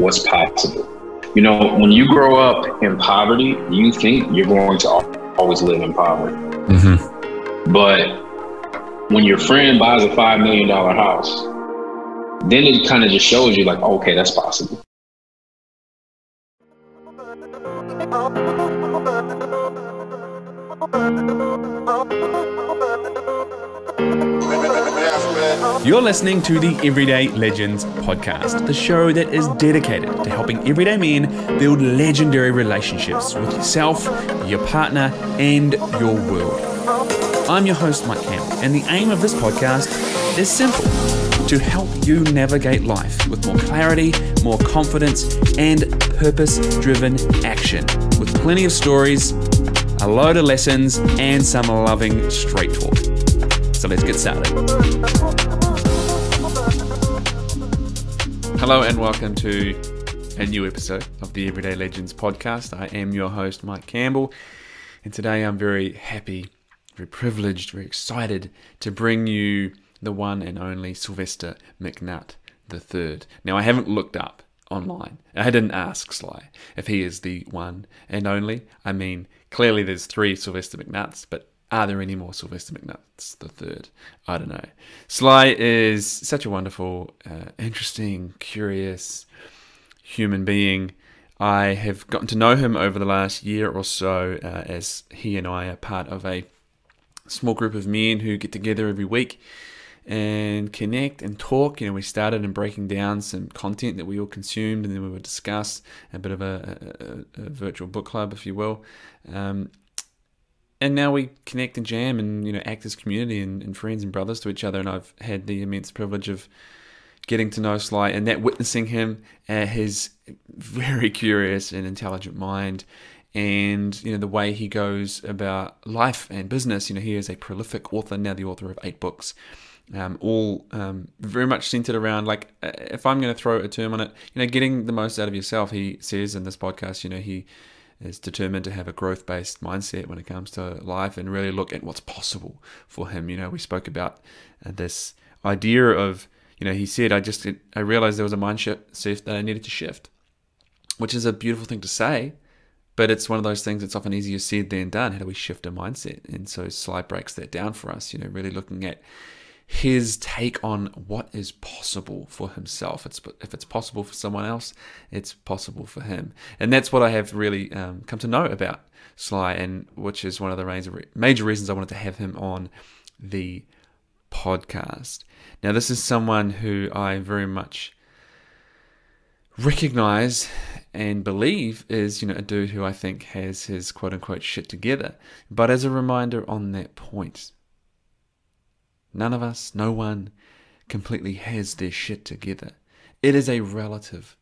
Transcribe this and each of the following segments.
what's possible. You know, when you grow up in poverty, you think you're going to always live in poverty. But when your friend buys a $5 million house, then it kind of just shows you like, okay, that's possible. You're listening to the Everyday Legends podcast, the show that is dedicated to helping everyday men build legendary relationships with yourself, your partner, and your world. I'm your host, Mike Campbell, and the aim of this podcast is simple: to help you navigate life with more clarity, more confidence, and purpose-driven action, with plenty of stories, a load of lessons, and some loving straight talk. So let's get started. Hello and welcome to a new episode of the Everyday Legends podcast. I am your host, Mike Campbell, and today I'm very happy, very privileged, very excited to bring you the one and only Sylvester Mcnutt III. Now, I haven't looked up online. I didn't ask Sly if he is the one and only. I mean, clearly there's 3 Sylvester Mcnutts, but are there any more Sylvester Mcnutts III? I don't know. Sly is such a wonderful, interesting, curious human being. I have gotten to know him over the last year or so as he and I are part of a small group of men who get together every week and connect and talk. You know, we started in breaking down some content that we all consumed, and then we would discuss a bit of a virtual book club, if you will. And now we connect and jam and, you know, act as community and friends and brothers to each other. And I've had the immense privilege of getting to know Sly and that witnessing him, his very curious and intelligent mind, and, you know, the way he goes about life and business. You know, he is a prolific author, now the author of 8 books, all very much centered around, like, if I'm going to throw a term on it, you know, getting the most out of yourself. He says in this podcast, you know, he is determined to have a growth-based mindset when it comes to life and really look at what's possible for him. You know, we spoke about this idea of, you know, he said, I realized there was a mindset that I needed to shift, which is a beautiful thing to say, but it's one of those things that's often easier said than done. How do we shift a mindset? And so Sly breaks that down for us, you know, really looking at his take on what is possible for himself. If it's possible for someone else, it's possible for him. And that's what I have really come to know about Sly, and which is one of the major reasons I wanted to have him on the podcast. Now, this is someone who I very much recognize and believe is, you know, a dude who I think has his quote-unquote shit together. But as a reminder on that point, none of us, no one, completely has their shit together. It is a relative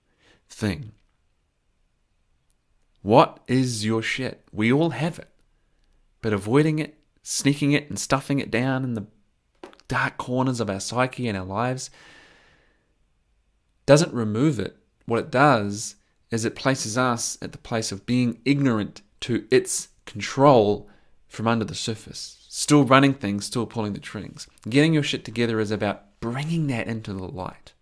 thing. What is your shit? We all have it. But avoiding it, sneaking it, and stuffing it down in the dark corners of our psyche and our lives doesn't remove it. What it does is it places us at the place of being ignorant to its control from under the surface. Still running things, still pulling the strings. Getting your shit together is about bringing that into the light.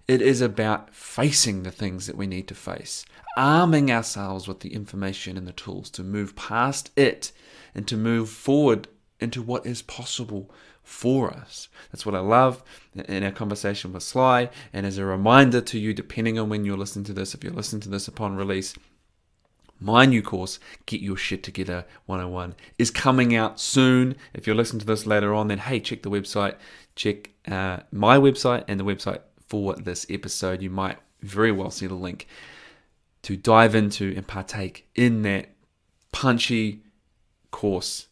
It is about facing the things that we need to face, arming ourselves with the information and the tools to move past it and to move forward into what is possible for us. That's what I love in our conversation with Sly. And as a reminder to you, depending on when you're listening to this, if you're listening to this upon release, my new course, Get Your Shit Together 101, is coming out soon. If you're listening to this later on, then hey, check the website. Check my website and the website for this episode. You might very well see the link to dive into and partake in that punchy course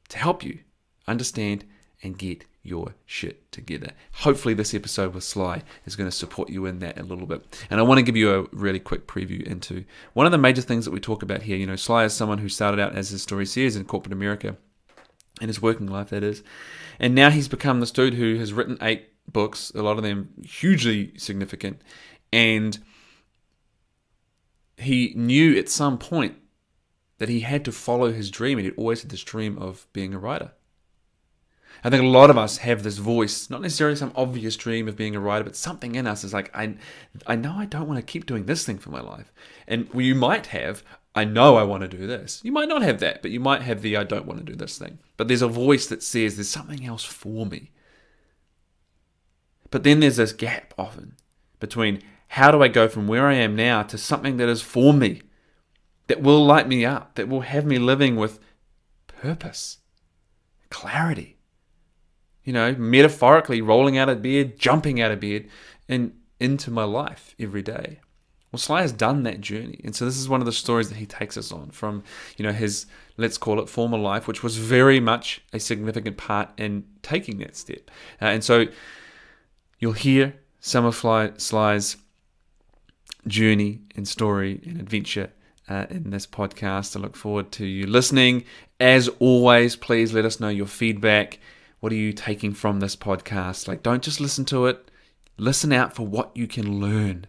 to help you understand and get your shit together. Hopefully this episode with Sly is going to support you in that a little bit. And I want to give you a really quick preview into one of the major things that we talk about here. You know, Sly is someone who started out, as his story says, in corporate America, in his working life, that is. And now he's become this dude who has written 8 books, a lot of them hugely significant. And he knew at some point that he had to follow his dream, and he'd always had this dream of being a writer. I think a lot of us have this voice, not necessarily some obvious dream of being a writer, but something in us is like, I know I don't want to keep doing this thing for my life. And you might have, I know I want to do this. You might not have that, but you might have the I don't want to do this thing. But there's a voice that says there's something else for me. But then there's this gap often between how do I go from where I am now to something that is for me, that will light me up, that will have me living with purpose, clarity. You know, metaphorically rolling out of bed, jumping out of bed, and into my life every day. Well, Sly has done that journey. And so this is one of the stories that he takes us on from, you know, his, let's call it former life, which was very much a significant part in taking that step. And so you'll hear some of Sly's journey and story and adventure in this podcast. I look forward to you listening. As always, please let us know your feedback. What are you taking from this podcast? Like, don't just listen to it. Listen out for what you can learn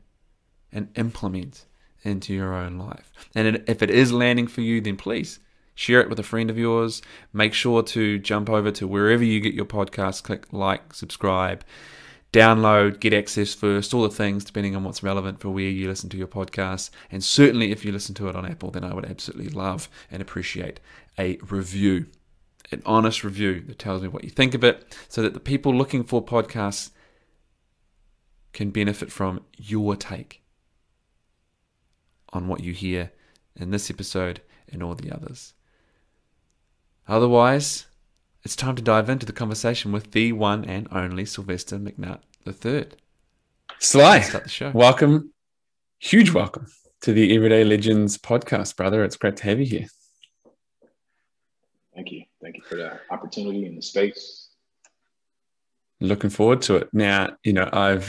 and implement into your own life. And if it is landing for you, then please share it with a friend of yours. Make sure to jump over to wherever you get your podcast, click like, subscribe, download, get access first, all the things depending on what's relevant for where you listen to your podcast. And certainly if you listen to it on Apple, then I would absolutely love and appreciate a review. An honest review that tells me what you think of it, so that the people looking for podcasts can benefit from your take on what you hear in this episode and all the others. Otherwise, it's time to dive into the conversation with the one and only Sylvester Mcnutt III. Sly, Let's start the show. Welcome, huge welcome to the Everyday Legends podcast, brother. It's great to have you here. Thank you. Thank you for the opportunity and the space. Looking forward to it. Now, you know, I've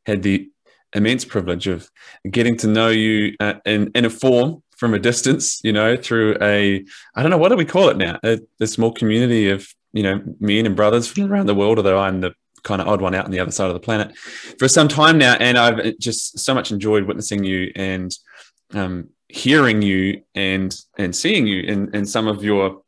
had the immense privilege of getting to know you in a form from a distance, you know, through I don't know, what do we call it now? A small community of, you know, men and brothers from around the world, although I'm the kind of odd one out on the other side of the planet for some time now. And I've just so much enjoyed witnessing you and hearing you and seeing you in some of your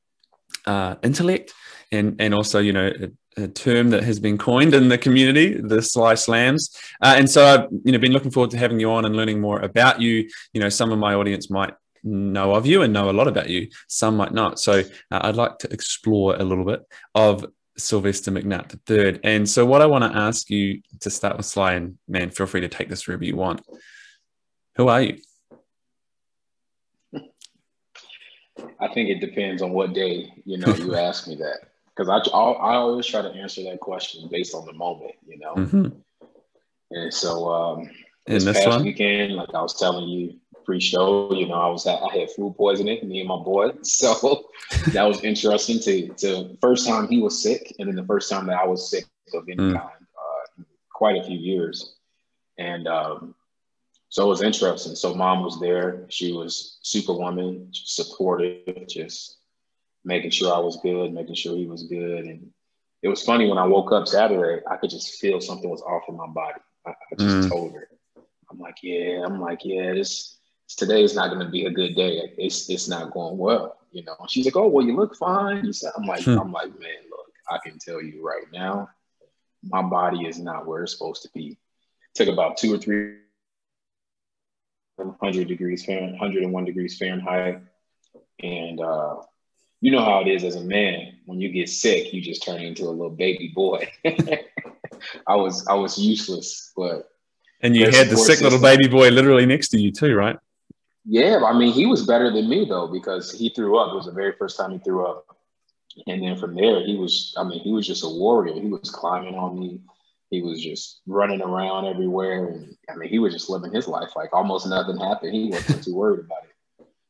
intellect and also, you know, a term that has been coined in the community, the Sly Slams. And so I've, you know, been looking forward to having you on and learning more about you. You know, some of my audience might know of you and know a lot about you. Some might not. So I'd like to explore a little bit of Sylvester Mcnutt III. And so what I want to ask you to start with, Sly, and man, feel free to take this wherever you want. Who are you? I think it depends on what day, you know, you ask me that. Because I always try to answer that question based on the moment, you know. Mm-hmm. And so this past weekend, like I was telling you pre-show, you know, I had food poisoning, me and my boy. So that was interesting to first time he was sick, and then the first time that I was sick of any kind, quite a few years. And so it was interesting. So mom was there. She was superwoman, supportive, just making sure I was good, making sure he was good. And it was funny, when I woke up Saturday, I could just feel something was off in my body. I just told her, I'm like, today is not going to be a good day. It's not going well, you know. And she's like, oh, well, you look fine. I'm like, man, look, I can tell you right now, my body is not where it's supposed to be. It took about 2 or 3 101 degrees Fahrenheit. And you know how it is as a man, when you get sick, you just turn into a little baby boy. I was useless, but. And you had the sick little baby boy literally next to you too, right? Yeah, I mean, he was better than me though, because he threw up. It was the very first time he threw up. And then from there, he was just a warrior. He was climbing on me. He was just running around everywhere. And I mean, he was just living his life like almost nothing happened. He wasn't too worried about it,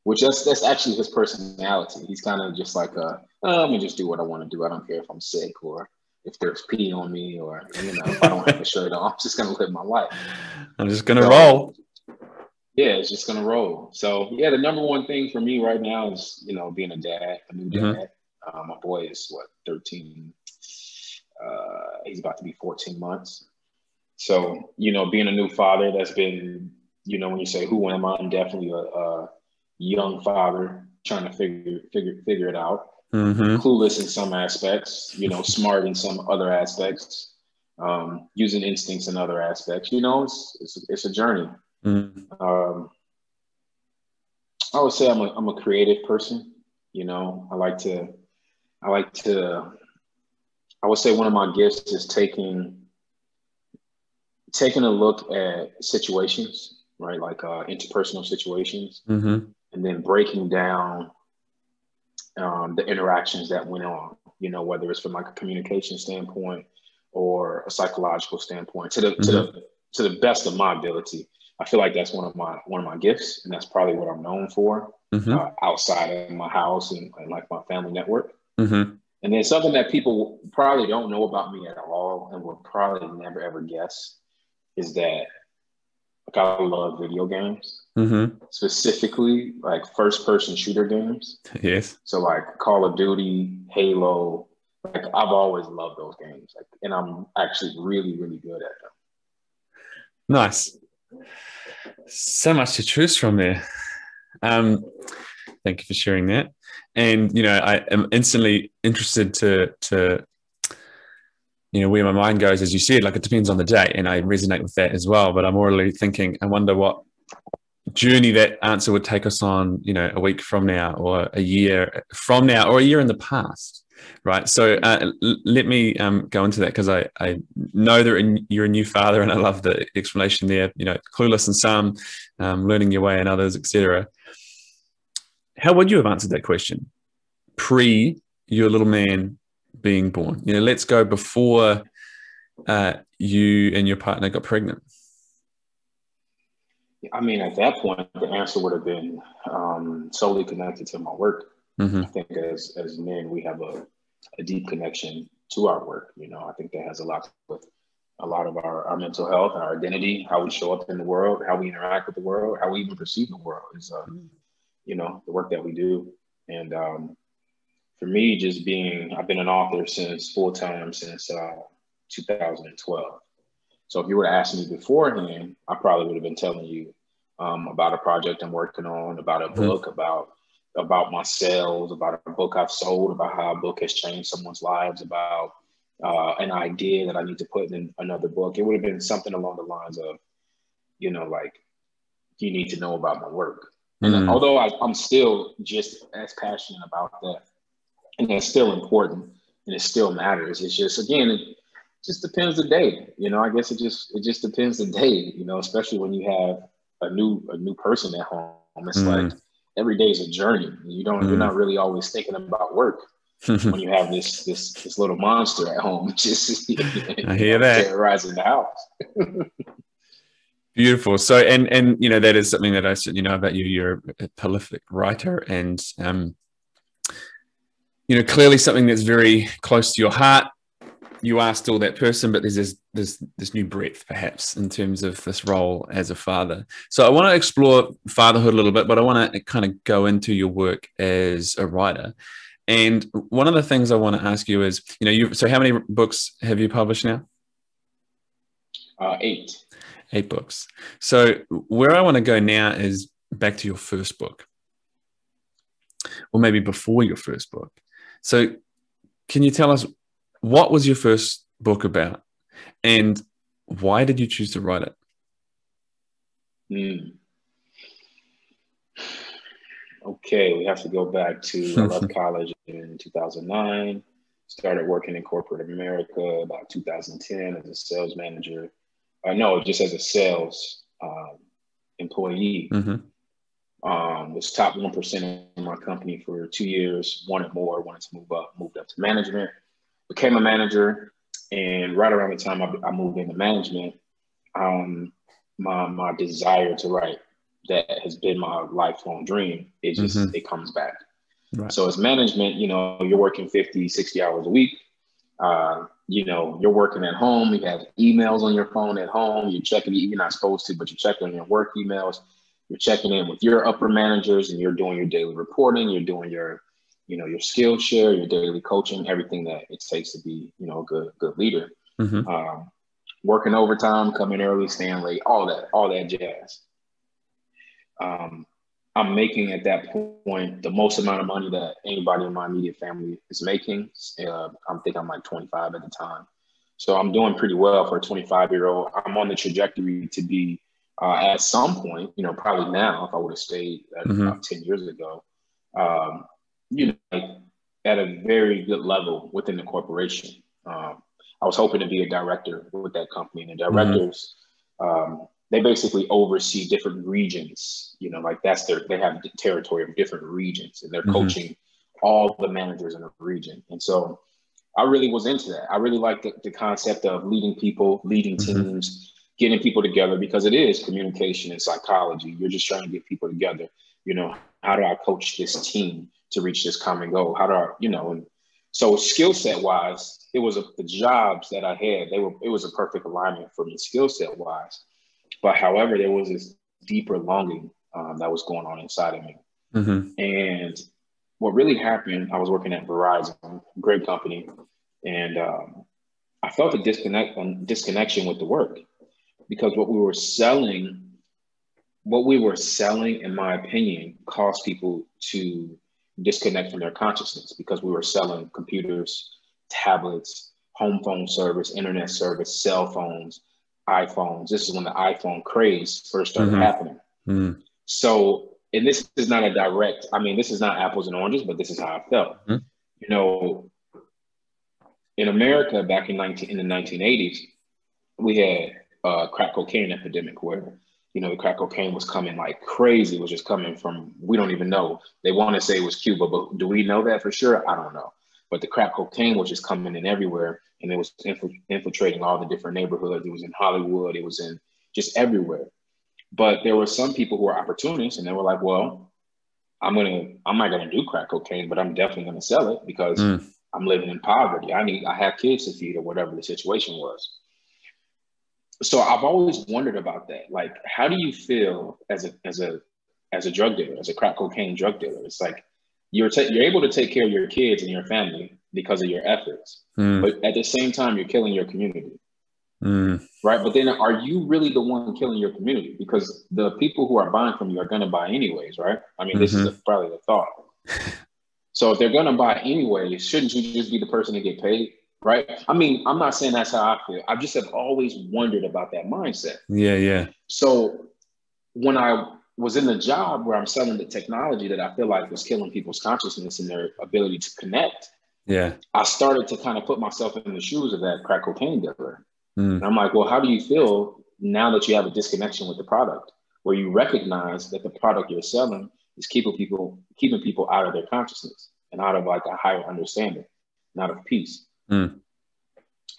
which that's actually his personality. He's kind of just like, I'm gonna just do what I want to do. I don't care if I'm sick or if there's pee on me or, you know, if I don't have a shirt on. I'm just gonna live my life. I'm just gonna roll. Yeah, it's just gonna roll. So yeah, the number one thing for me right now is, you know, being a dad, a new dad. My boy is 13. He's about to be 14 months. So, you know, being a new father, that's been, you know, when you say, who am I? I'm definitely a young father trying to figure it out. clueless in some aspects, smart in some other aspects, using instincts in other aspects. It's a journey. I would say I'm a creative person. I would say one of my gifts is taking a look at situations, right? Like interpersonal situations, and then breaking down the interactions that went on, whether it's from like a communication standpoint or a psychological standpoint, to the best of my ability. I feel like that's one of my gifts, and that's probably what I'm known for outside of my house and like my family network. And then something that people probably don't know about me at all and will probably never ever guess is that like I love video games, specifically like first person shooter games. Yes. So like Call of Duty, Halo, like I've always loved those games, and I'm actually really, really good at them. Nice. So much to choose from there. Thank you for sharing that. And, I am instantly interested to where my mind goes, as you said, like it depends on the day, and I resonate with that as well. But I'm already thinking, I wonder what journey that answer would take us on, a week from now, or a year from now, or a year in the past, right? So let me go into that, because I know that you're a new father, and I love the explanation there. Clueless in some, learning your way in others, etc. How would you have answered that question pre your little man being born? Let's go before you and your partner got pregnant. I mean, at that point, the answer would have been solely connected to my work. I think as men, we have a deep connection to our work. I think that has a lot with a lot of our mental health, our identity, how we show up in the world, how we interact with the world, how we even perceive the world is, the work that we do. And for me, I've been an author full-time since 2012. So if you were to ask me beforehand, I probably would have been telling you about a project I'm working on, about a book, about my sales, about a book I've sold, about how a book has changed someone's lives, about an idea that I need to put in another book. It would have been something along the lines of, like, you need to know about my work. And although I'm still just as passionate about that, and that's still important, and it still matters. It's just, again, it just depends the day. I guess it just depends the day. Especially when you have a new person at home. It's like every day is a journey. You're not really always thinking about work when you have this little monster at home, just I hear that terrorizing the house. Beautiful. So, and that is something that I said, about you. You're a prolific writer, and clearly something that's very close to your heart. You are still that person, but there's this new breadth, perhaps, in terms of this role as a father. So I want to explore fatherhood a little bit, but I want to kind of go into your work as a writer. And one of the things I want to ask you is, so how many books have you published now? 8. 8 books. So where I want to go now is back to your first book, or maybe before your first book. So can you tell us, what was your first book about, and why did you choose to write it? Okay, we have to go back to, I left college in 2009, started working in corporate America about 2010 as a sales manager. Just as a sales employee. Was top 1% in my company for 2 years, wanted more, wanted to move up, moved up to management, became a manager. And right around the time I moved into management, my desire to write, that has been my lifelong dream, it comes back. Right. So as management, you're working 50, 60 hours a week. You're working at home, you have emails on your phone at home, you're not supposed to, but you're checking on your work emails, you're checking in with your upper managers, and you're doing your daily reporting, you're doing your skill share, your daily coaching, everything that it takes to be, a good leader. Working overtime, coming early, staying late, all that jazz. I'm making at that point the most amount of money that anybody in my immediate family is making. I think I'm like 25 at the time. So I'm doing pretty well for a 25-year-old. I'm on the trajectory to be at some point, probably now, if I would have stayed about 10 years ago, like at a very good level within the corporation. I was hoping to be a director with that company, and the directors, they basically oversee different regions, like they have the territory of different regions, and they're coaching all the managers in a region. And so I really was into that. I really liked the concept of leading people, leading teams, getting people together, because it is communication and psychology. You're just trying to get people together. How do I coach this team to reach this common goal? How do I, and so skill set wise, it was the jobs that I had, it was a perfect alignment for me skill set wise. But however, there was this deeper longing that was going on inside of me. And what really happened, I was working at Verizon, great company, and I felt a disconnection with the work, because what we were selling, in my opinion, caused people to disconnect from their consciousness, because we were selling computers, tablets, home phone service, internet service, cell phones, iPhones. This is when the iPhone craze first started happening. So, and this is not this is not apples and oranges, but this is how I felt. In America back in the 1980s, we had a crack cocaine epidemic where, the crack cocaine was coming like crazy. It was just coming from, we don't even know. They want to say it was Cuba, but do we know that for sure? I don't know. But the crack cocaine was just coming in everywhere, and it was infiltrating all the different neighborhoods. It was in Hollywood. It was in just everywhere. But there were some people who were opportunists, and they were like, well, I'm not going to do crack cocaine, but I'm definitely going to sell it because I'm living in poverty. I have kids to feed, or whatever the situation was. So I've always wondered about that. Like, how do you feel as a drug dealer, as a crack cocaine drug dealer? It's like you're able to take care of your kids and your family because of your efforts, but at the same time, you're killing your community, right? But then, are you really the one killing your community? Because the people who are buying from you are going to buy anyways, right? I mean, this is probably the thought. So if they're going to buy anyways, shouldn't you just be the person to get paid? Right. I mean, I'm not saying that's how I feel. I just have always wondered about that mindset. Yeah. So when I was in the job where I'm selling the technology that I feel like was killing people's consciousness and their ability to connect, I started to kind of put myself in the shoes of that crack cocaine dealer. And I'm like, well, how do you feel now that you have a disconnection with the product, where you recognize that the product you're selling is keeping people out of their consciousness and out of like a higher understanding, not of peace. And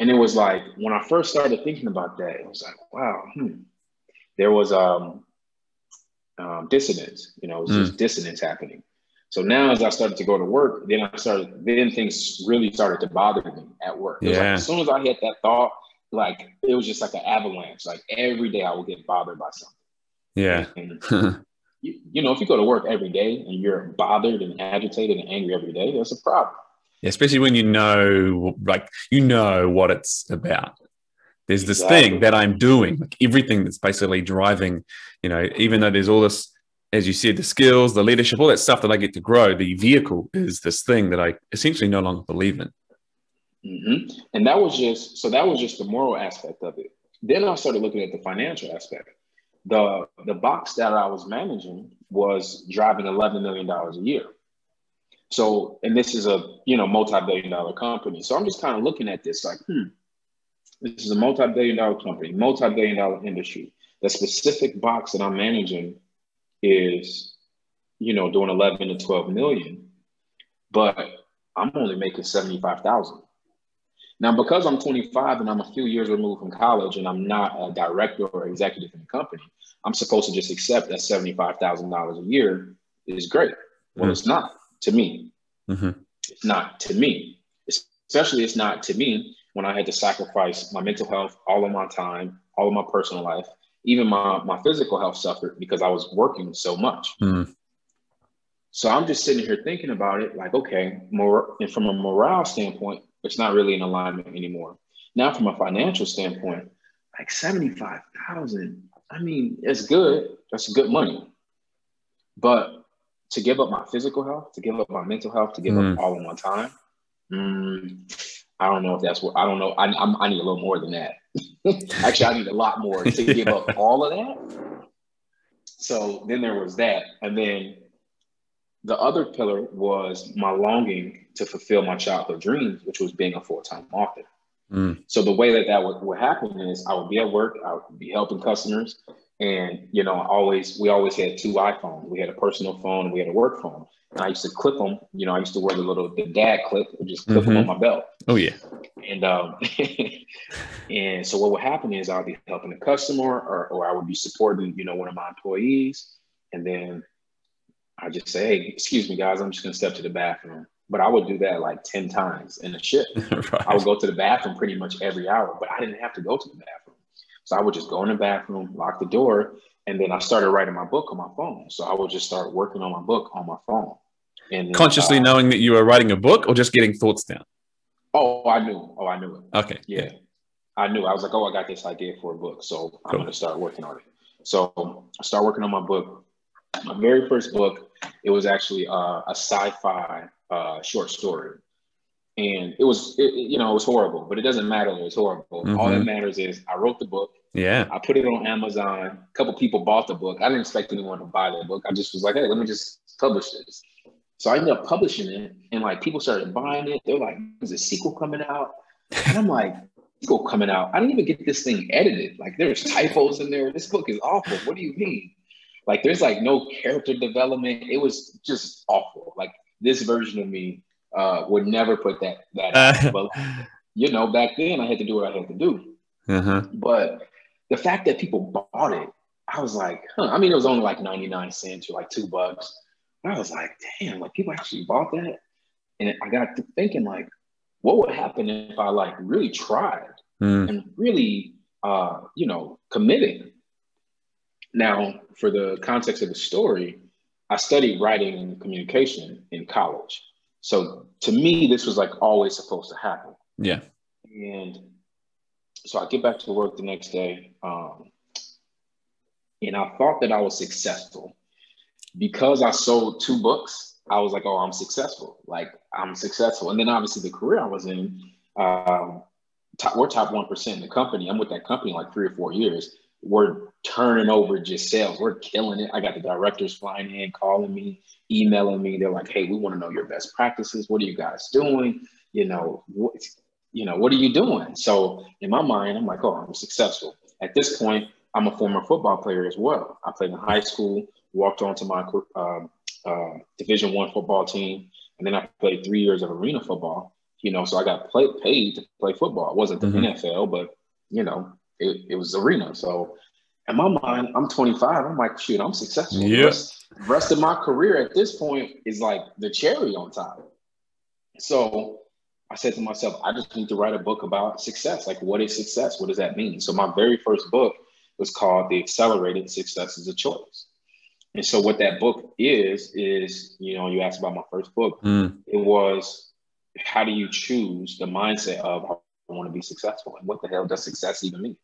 it was like, when I first started thinking about that, it was like, wow, there was dissonance, it was just dissonance happening. So now as I started to go to work, then things really started to bother me at work. It was like, as soon as I hit that thought, like, it was just like an avalanche. Like every day I would get bothered by something. And, if you go to work every day and you're bothered and agitated and angry every day, that's a problem. Especially when you know what it's about. There's this thing that I'm doing, like everything that's basically driving, even though there's all this, as you said, the skills, the leadership, all that stuff that I get to grow, the vehicle is this thing that I essentially no longer believe in. And that was just the moral aspect of it. Then I started looking at the financial aspect. The box that I was managing was driving $11 million a year. So, and this is a, multi-billion-dollar company. So I'm just kind of looking at this like, this is a multi-billion-dollar company, multi-billion-dollar industry. The specific box that I'm managing is, doing 11 to 12 million, but I'm only making 75,000. Now, because I'm 25 and I'm a few years removed from college and I'm not a director or executive in the company, I'm supposed to just accept that $75,000 a year is great. Well, it's not. To me, it's not to me, especially it's not to me when I had to sacrifice my mental health, all of my time, all of my personal life, even my physical health suffered because I was working so much. So I'm just sitting here thinking about it like, okay, and from a morale standpoint, it's not really in alignment anymore. Now, from a financial standpoint, like 75,000, I mean, it's good. That's good money. But to give up my physical health, to give up my mental health, to give up all in one time, I don't know if that's what, I don't know. I need a little more than that. Actually, I need a lot more to give up all of that. So then there was that. And then the other pillar was my longing to fulfill my childhood dreams, which was being a full-time author. So the way that would happen is I would be at work, I would be helping customers. And, we always had 2 iPhones. We had a personal phone and we had a work phone. And I used to clip them. I used to wear the dad clip and just clip them on my belt. Oh, yeah. And and so what would happen is I'll be helping a customer or I would be supporting, one of my employees. And then I just say, hey, excuse me, guys, I'm just going to step to the bathroom. But I would do that like 10 times in a shift. Right. I would go to the bathroom pretty much every hour, but I didn't have to go to the bathroom. So I would just go in the bathroom, lock the door, and then I started writing my book on my phone. So I would just start working on my book on my phone. And then, consciously knowing that you were writing a book or just getting thoughts down? I knew it. Okay. Yeah. I knew. I was like, I got this idea for a book. So I'm going to start working on it. So I started working on my book. My very first book, it was actually a sci-fi short story. And it was horrible, but it doesn't matter that it was horrible. All that matters is I wrote the book. Yeah. I put it on Amazon. A couple people bought the book. I didn't expect anyone to buy the book. I just was like, hey, let me just publish this. So I ended up publishing it, and like people started buying it. They're like, there's a sequel coming out. And I'm like, sequel coming out? I didn't even get this thing edited. Like there's typos in there. This book is awful. What do you mean? Like there's like no character development. It was just awful. Like this version of me would never put that out. But back then I had to do what I had to do. But the fact that people bought it, I was like, I mean, it was only like 99 cents or like $2. But I was like, damn, like people actually bought that. And I got to thinking like, what would happen if I like really tried and really, committed? Now, for the context of the story, I studied writing and communication in college. So to me, this was like always supposed to happen. Yeah. And so I get back to work the next day. And I thought that I was successful because I sold 2 books. I was like, oh, I'm successful. Like I'm successful. And then obviously the career I was in, we're top 1% in the company. I'm with that company like 3 or 4 years. We're turning over just sales. We're killing it. I got the directors flying in, calling me, emailing me. They're like, hey, we want to know your best practices. What are you guys doing? What are you doing? So in my mind, I'm like, oh, I'm successful. At this point, I'm a former football player as well. I played in high school, walked onto my Division I football team, and then I played 3 years of arena football. So I got paid to play football. It wasn't the NFL, but it was arena. So in my mind, I'm 25. I'm like, shoot, I'm successful. Yep. The rest of my career at this point is like the cherry on top. So I said to myself, I just need to write a book about success. Like, what is success? What does that mean? So my very first book was called The Accelerated Success is a Choice. And so what that book is, you asked about my first book. It was, how do you choose the mindset of I want to be successful? And what the hell does success even mean?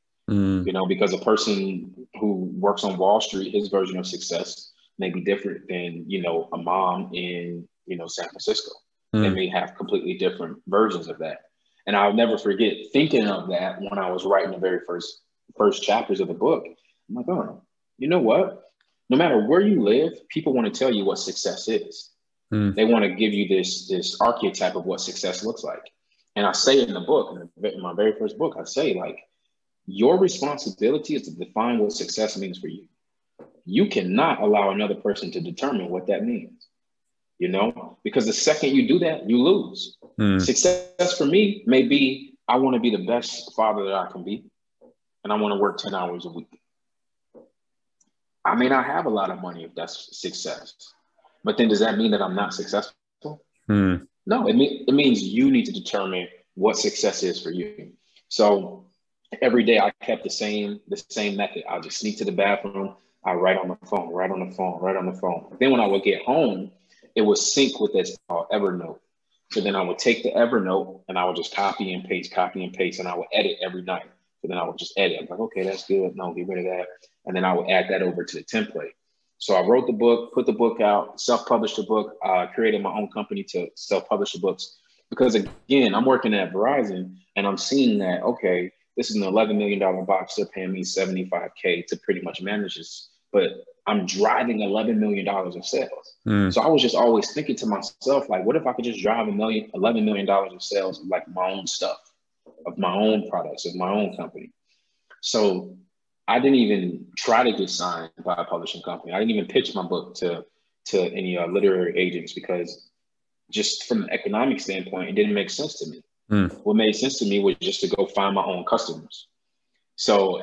Because a person who works on Wall Street, his version of success may be different than, a mom in, San Francisco. They may have completely different versions of that. And I'll never forget thinking of that when I was writing the very first chapters of the book. I'm like, oh, you know what? No matter where you live, people want to tell you what success is. They want to give you this archetype of what success looks like. And I say in the book, in my very first book, I say like, your responsibility is to define what success means for you. You cannot allow another person to determine what that means, because the second you do that, you lose. Success for me may be, I want to be the best father that I can be, and I want to work 10 hours a week. I may not have a lot of money if that's success, but then does that mean that I'm not successful? No, it means you need to determine what success is for you. So every day I kept the same method. I'll just sneak to the bathroom. I write on the phone. Then when I would get home, it would sync with this called Evernote. So then I would take the Evernote and I would just copy and paste, and I would edit every night. So then I would just edit. I'm like, okay, that's good. No, get rid of that. And then I would add that over to the template. So I wrote the book, put the book out, self-published the book, created my own company to self-publish the books. Because again, I'm working at Verizon and I'm seeing that, okay, this is an $11 million box. They're paying me $75K to pretty much manage this, but I'm driving $11 million of sales. So I was just always thinking to myself, like, what if I could just drive $11 million of sales of like my own stuff, of my own products, of my own company. So I didn't even try to get signed by a publishing company. I didn't even pitch my book to any literary agents because just from an economic standpoint, it didn't make sense to me. What made sense to me was just to go find my own customers. So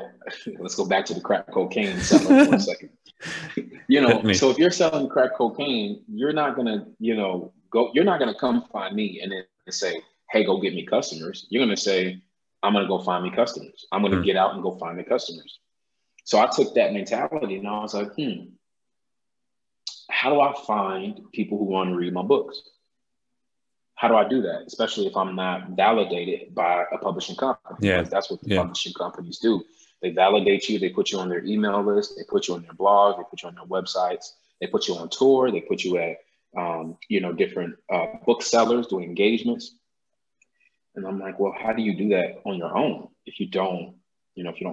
let's go back to the crack cocaine seller for a second. So if you're selling crack cocaine, you're not gonna, you're not gonna come find me and then say, hey, go get me customers. You're gonna say, I'm gonna go find me customers. I'm gonna get out and go find me customers. So I took that mentality and I was like, how do I find people who want to read my books? How do I do that? Especially if I'm not validated by a publishing company. Yeah. Because that's what the publishing companies do. They validate you. They put you on their email list. They put you on their blog. They put you on their websites. They put you on tour. They put you at, different booksellers doing engagements. And I'm like, well, how do you do that on your own if you don't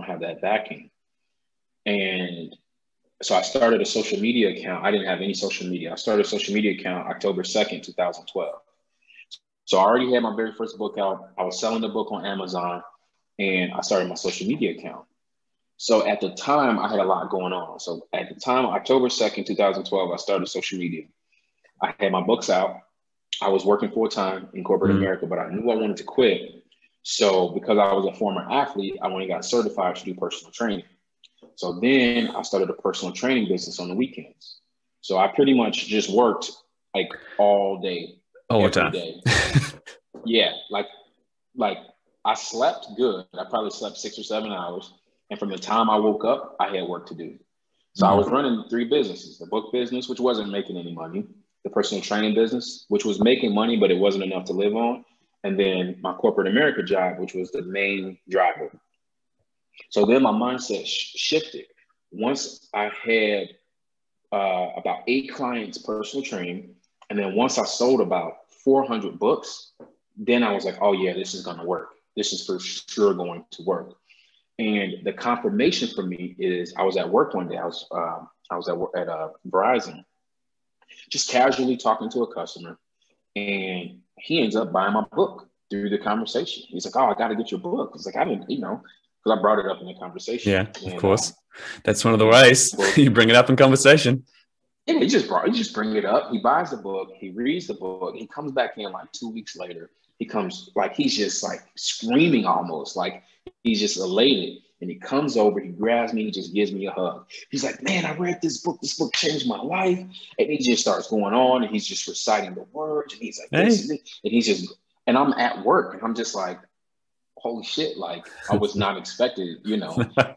have that backing? And so I started a social media account. I didn't have any social media. I started a social media account October 2nd, 2012. So I already had my very first book out. I was selling the book on Amazon and I started my social media account. So at the time I had a lot going on. So at the time, October 2nd, 2012, I started social media. I had my books out. I was working full time in corporate America, but I knew I wanted to quit. So because I was a former athlete, I went and got certified to do personal training. So then I started a personal training business on the weekends. So I pretty much just worked like all day. All the time. Yeah. Like I slept good. I probably slept 6 or 7 hours. And from the time I woke up, I had work to do. So I was running 3 businesses, the book business, which wasn't making any money, the personal training business, which was making money, but it wasn't enough to live on. And then my corporate America job, which was the main driver. So then my mindset shifted. Once I had about 8 clients personal training, and then once I sold about 400 books, then I was like, oh yeah, this is going to work. This is for sure going to work. And the confirmation for me is I was at work one day. I was at Verizon, just casually talking to a customer, and he ends up buying my book through the conversation. He's like, oh, I got to get your book. It's like, I didn't, because I brought it up in the conversation. Yeah, of course. That's one of the ways you bring it up in conversation. Yeah, he just bring it up. He buys the book. He reads the book. He comes back in like 2 weeks later. He comes like, he's just like screaming almost, like he's just elated. And he comes over, he grabs me, he just gives me a hug. He's like, man, I read this book. This book changed my life. And he just starts going on and he's just reciting the words. And he's like, this and this. And he's just, and I'm at work and I'm just like, holy shit, like I was not expected,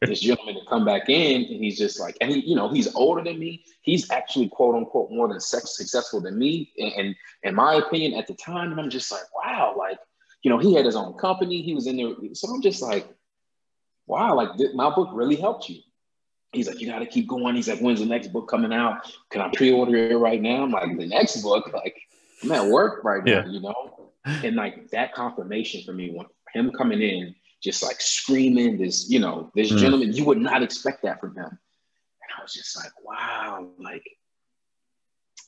this gentleman to come back in, and he's just like, and he, he's older than me. He's actually quote unquote more than successful than me, and in my opinion at the time. And I'm just like, wow, like, he had his own company. He was in there. So I'm just like, wow, like my book really helped you. He's like, you got to keep going. He's like, when's the next book coming out? Can I pre-order it right now? I'm like, the next book, like I'm at work right now, and like that confirmation for me, when him coming in, just like screaming this, this gentleman, you would not expect that from him. And I was just like, wow, like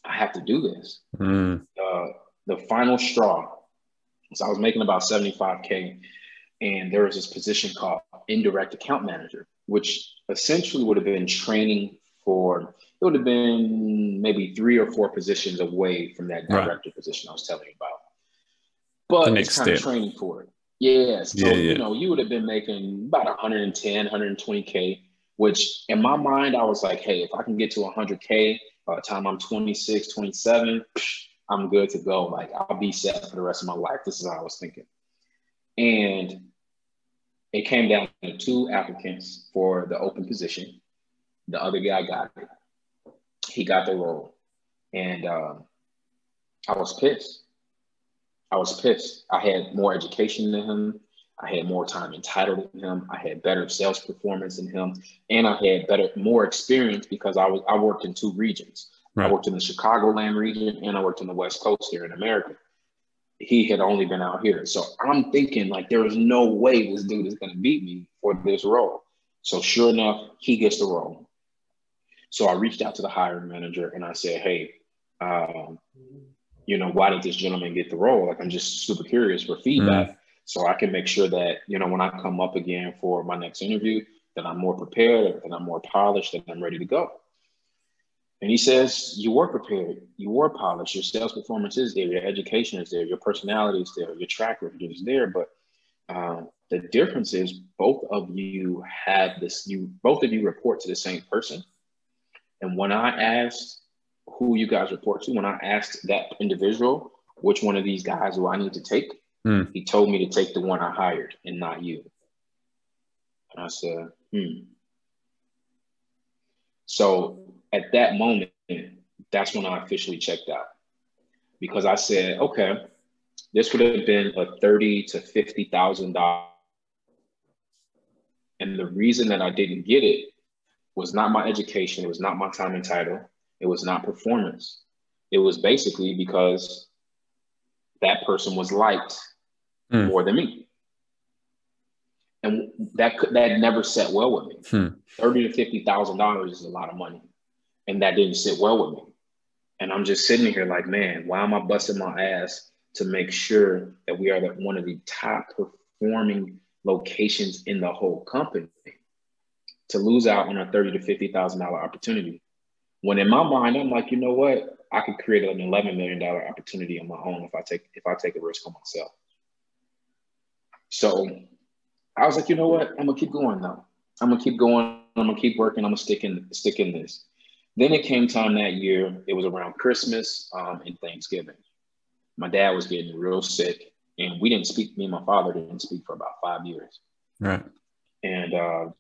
I have to do this. The final straw. So I was making about $75K, and there was this position called indirect account manager, which essentially would have been training for, it would have been maybe 3 or 4 positions away from that director position I was telling you about. But it's kind of training for it. Yeah. So, you would have been making about 110, 120K, which in my mind, I was like, hey, if I can get to 100K by the time I'm 26, 27, I'm good to go. Like I'll be set for the rest of my life. This is how I was thinking. And it came down to 2 applicants for the open position. The other guy got it. He got the role. And I was pissed. I had more education than him. I had more time entitled than him. I had better sales performance than him. And I had more experience because I worked in 2 regions. Right. I worked in the Chicagoland region and I worked in the West Coast here in America. He had only been out here. So I'm thinking like, there is no way this dude is going to beat me for this role. So sure enough, he gets the role. So I reached out to the hiring manager and I said, hey, why did this gentleman get the role? Like, I'm just super curious for feedback so I can make sure that, when I come up again for my next interview, that I'm more prepared, that I'm more polished, that I'm ready to go. And he says, you were prepared, you were polished, your sales performance is there, your education is there, your personality is there, your track record is there. But the difference is both of you report to the same person. And when I asked who you guys report to, when I asked that individual, which one of these guys do I need to take? He told me to take the one I hired and not you. And I said, So at that moment, that's when I officially checked out, because I said, okay, this would have been a $30,000 to $50,000. And the reason that I didn't get it was not my education. It was not my time and title. It was not performance. It was basically because that person was liked more than me. And that never sat well with me. $30,000 to $50,000 is a lot of money. And that didn't sit well with me. And I'm just sitting here like, man, why am I busting my ass to make sure that we are one of the top performing locations in the whole company, to lose out on a $30,000 to $50,000 opportunity? When in my mind, I'm like, you know what? I could create an $11 million opportunity on my own if I take a risk on myself. So I was like, you know what? I'm gonna keep going though. I'm gonna keep going. I'm gonna keep working. I'm gonna stick in this. Then it came time that year. It was around Christmas and Thanksgiving. My dad was getting real sick, and we didn't speak. Me and my father didn't speak for about 5 years. Right. And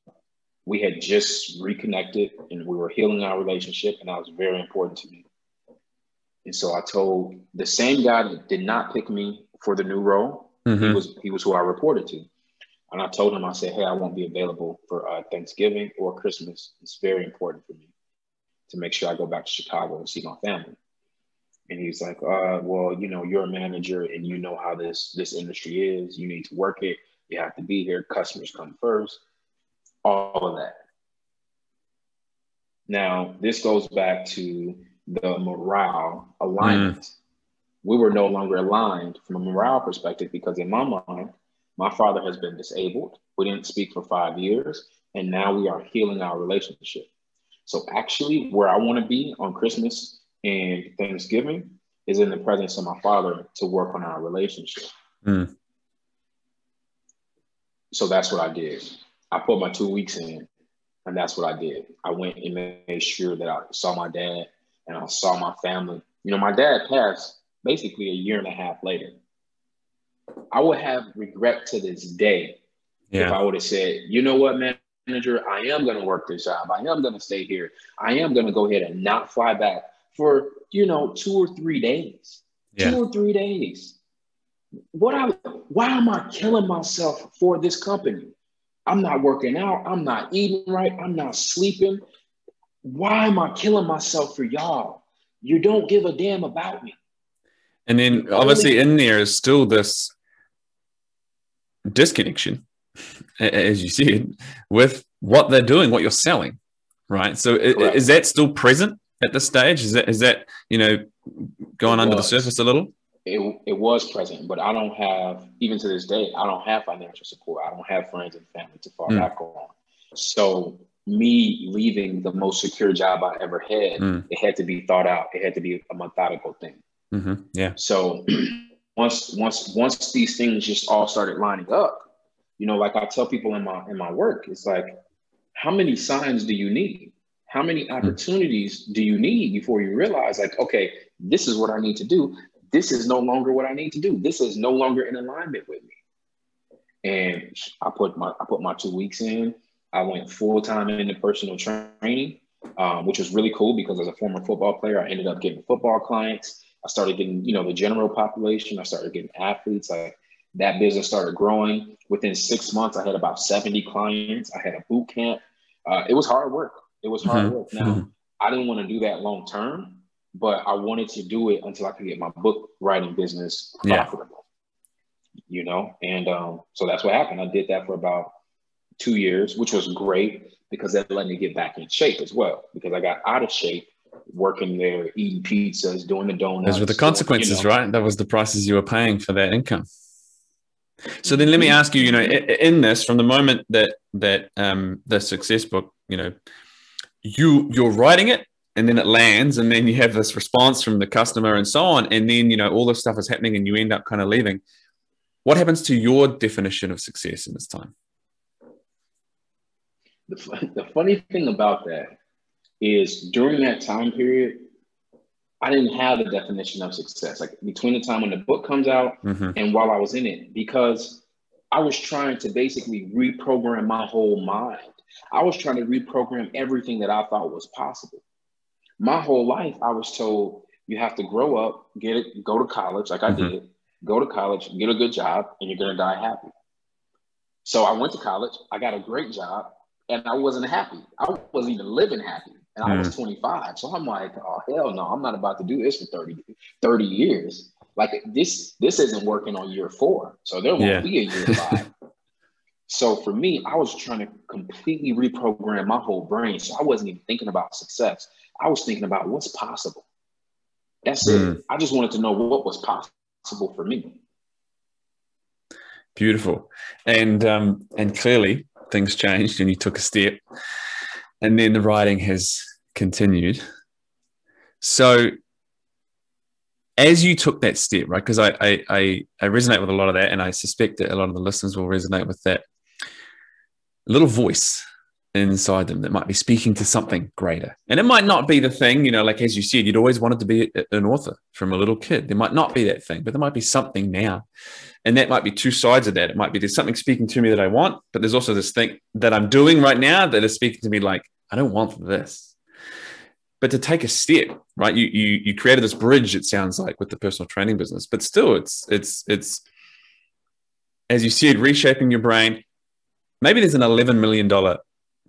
we had just reconnected, and we were healing our relationship, and that was very important to me. And so I told the same guy that did not pick me for the new role. He was who I reported to. And I told him, I said, hey, I won't be available for Thanksgiving or Christmas. It's very important for me to make sure I go back to Chicago and see my family. And he's like, well, you're a manager and you know how this industry is. You need to work it. You have to be here. Customers come first. All of that. Now, this goes back to the morale alignment. We were no longer aligned from a morale perspective because in my mind, my father has been disabled. We didn't speak for 5 years, and now we are healing our relationship. So actually, where I want to be on Christmas and Thanksgiving is in the presence of my father to work on our relationship. So that's what I did. I put my 2 weeks in, and that's what I did. I went and made sure that I saw my dad and I saw my family. My dad passed basically a year and a half later. I would have regret to this day if I would have said, you know what, manager, I am going to work this job. I am going to stay here. I am going to go ahead and not fly back for, 2 or 3 days. 2 or 3 days. Why am I killing myself for this company? I'm not working out. I'm not eating right. I'm not sleeping. Why am I killing myself for y'all? You don't give a damn about me. And then obviously in there is still this disconnection, as you said, with what they're doing, what you're selling, right? So is that still present at this stage? Is that going under the surface a little? It was present, but I don't have, even to this day, I don't have financial support. I don't have friends and family to fall back on. So me leaving the most secure job I ever had, it had to be thought out. It had to be a methodical thing. So once these things just all started lining up, like I tell people in my work, it's like, how many signs do you need? How many opportunities do you need before you realize, like, okay, this is what I need to do. This is no longer what I need to do. This is no longer in alignment with me. And I put my 2 weeks in. I went full-time into personal training, which was really cool because as a former football player, I ended up getting football clients. I started getting, the general population. I started getting athletes. Like That business started growing. Within 6 months, I had about 70 clients. I had a boot camp. It was hard work. It was hard work. Now, I didn't want to do that long term, but I wanted to do it until I could get my book writing business profitable, you know? And so that's what happened. I did that for about 2 years, which was great because that let me get back in shape as well, because I got out of shape working there, eating pizzas, doing the donuts. Those were the consequences, right? That was the prices you were paying for that income. So then let me ask you, you know, in this, from the moment that the success book, you know, you're writing it and then it lands and then you have this response from the customer and so on. And then, you know, all this stuff is happening and you end up kind of leaving. What happens to your definition of success in this time? The funny thing about that is during that time period, I didn't have the definition of success, like between the time when the book comes out and while I was in it, because I was trying to basically reprogram my whole mind. I was trying to reprogram everything that I thought was possible. My whole life, I was told you have to grow up, go to college, like I did, go to college, get a good job, and you're going to die happy. So I went to college, I got a great job, and I wasn't happy. I wasn't even living happy. And I was 25. So I'm like, oh, hell no, I'm not about to do this for 30 years. Like this isn't working on year 4. So there won't be a year 5. So for me, I was trying to completely reprogram my whole brain. So I wasn't even thinking about success. I was thinking about what's possible. That's it. I just wanted to know what was possible for me. Beautiful. And clearly things changed and you took a step and then the writing has continued. So as you took that step, right? Because I resonate with a lot of that, and I suspect that a lot of the listeners will resonate with that little voice inside them that might be speaking to something greater. And it might not be the thing, you know, like as you said, you'd always wanted to be an author from a little kid. There might not be that thing, but there might be something now. And that might be two sides of that. It might be there's something speaking to me that I want, but there's also this thing that I'm doing right now that is speaking to me like, I don't want this. But to take a step, right? You created this bridge, it sounds like, with the personal training business, but still it's as you said, reshaping your brain. Maybe there's an $11 million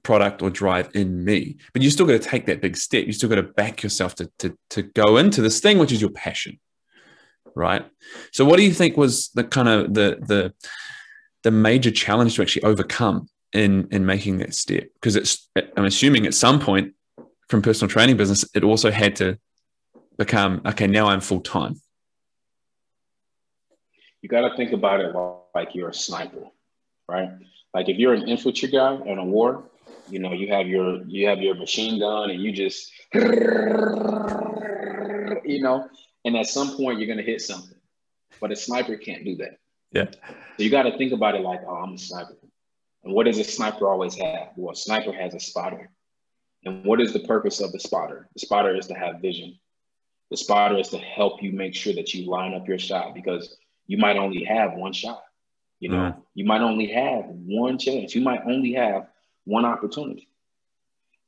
product or drive in me, but you still got to take that big step. You still got to back yourself to go into this thing, which is your passion, right? So what do you think was the kind of the major challenge to actually overcome in making that step? Because I'm assuming at some point from personal training business, it also had to become, okay, now I'm full-time. You got to think about it like you're a sniper, right? Like if you're an infantry guy in a war, you know, you have your machine gun and you just, you know, and at some point you're going to hit something, but a sniper can't do that. Yeah. So you got to think about it like, oh, I'm a sniper. And what does a sniper always have? Well, a sniper has a spotter. And what is the purpose of the spotter? The spotter is to have vision. The spotter is to help you make sure that you line up your shot, because you might only have one shot. You know, you might only have one chance. You might only have one opportunity.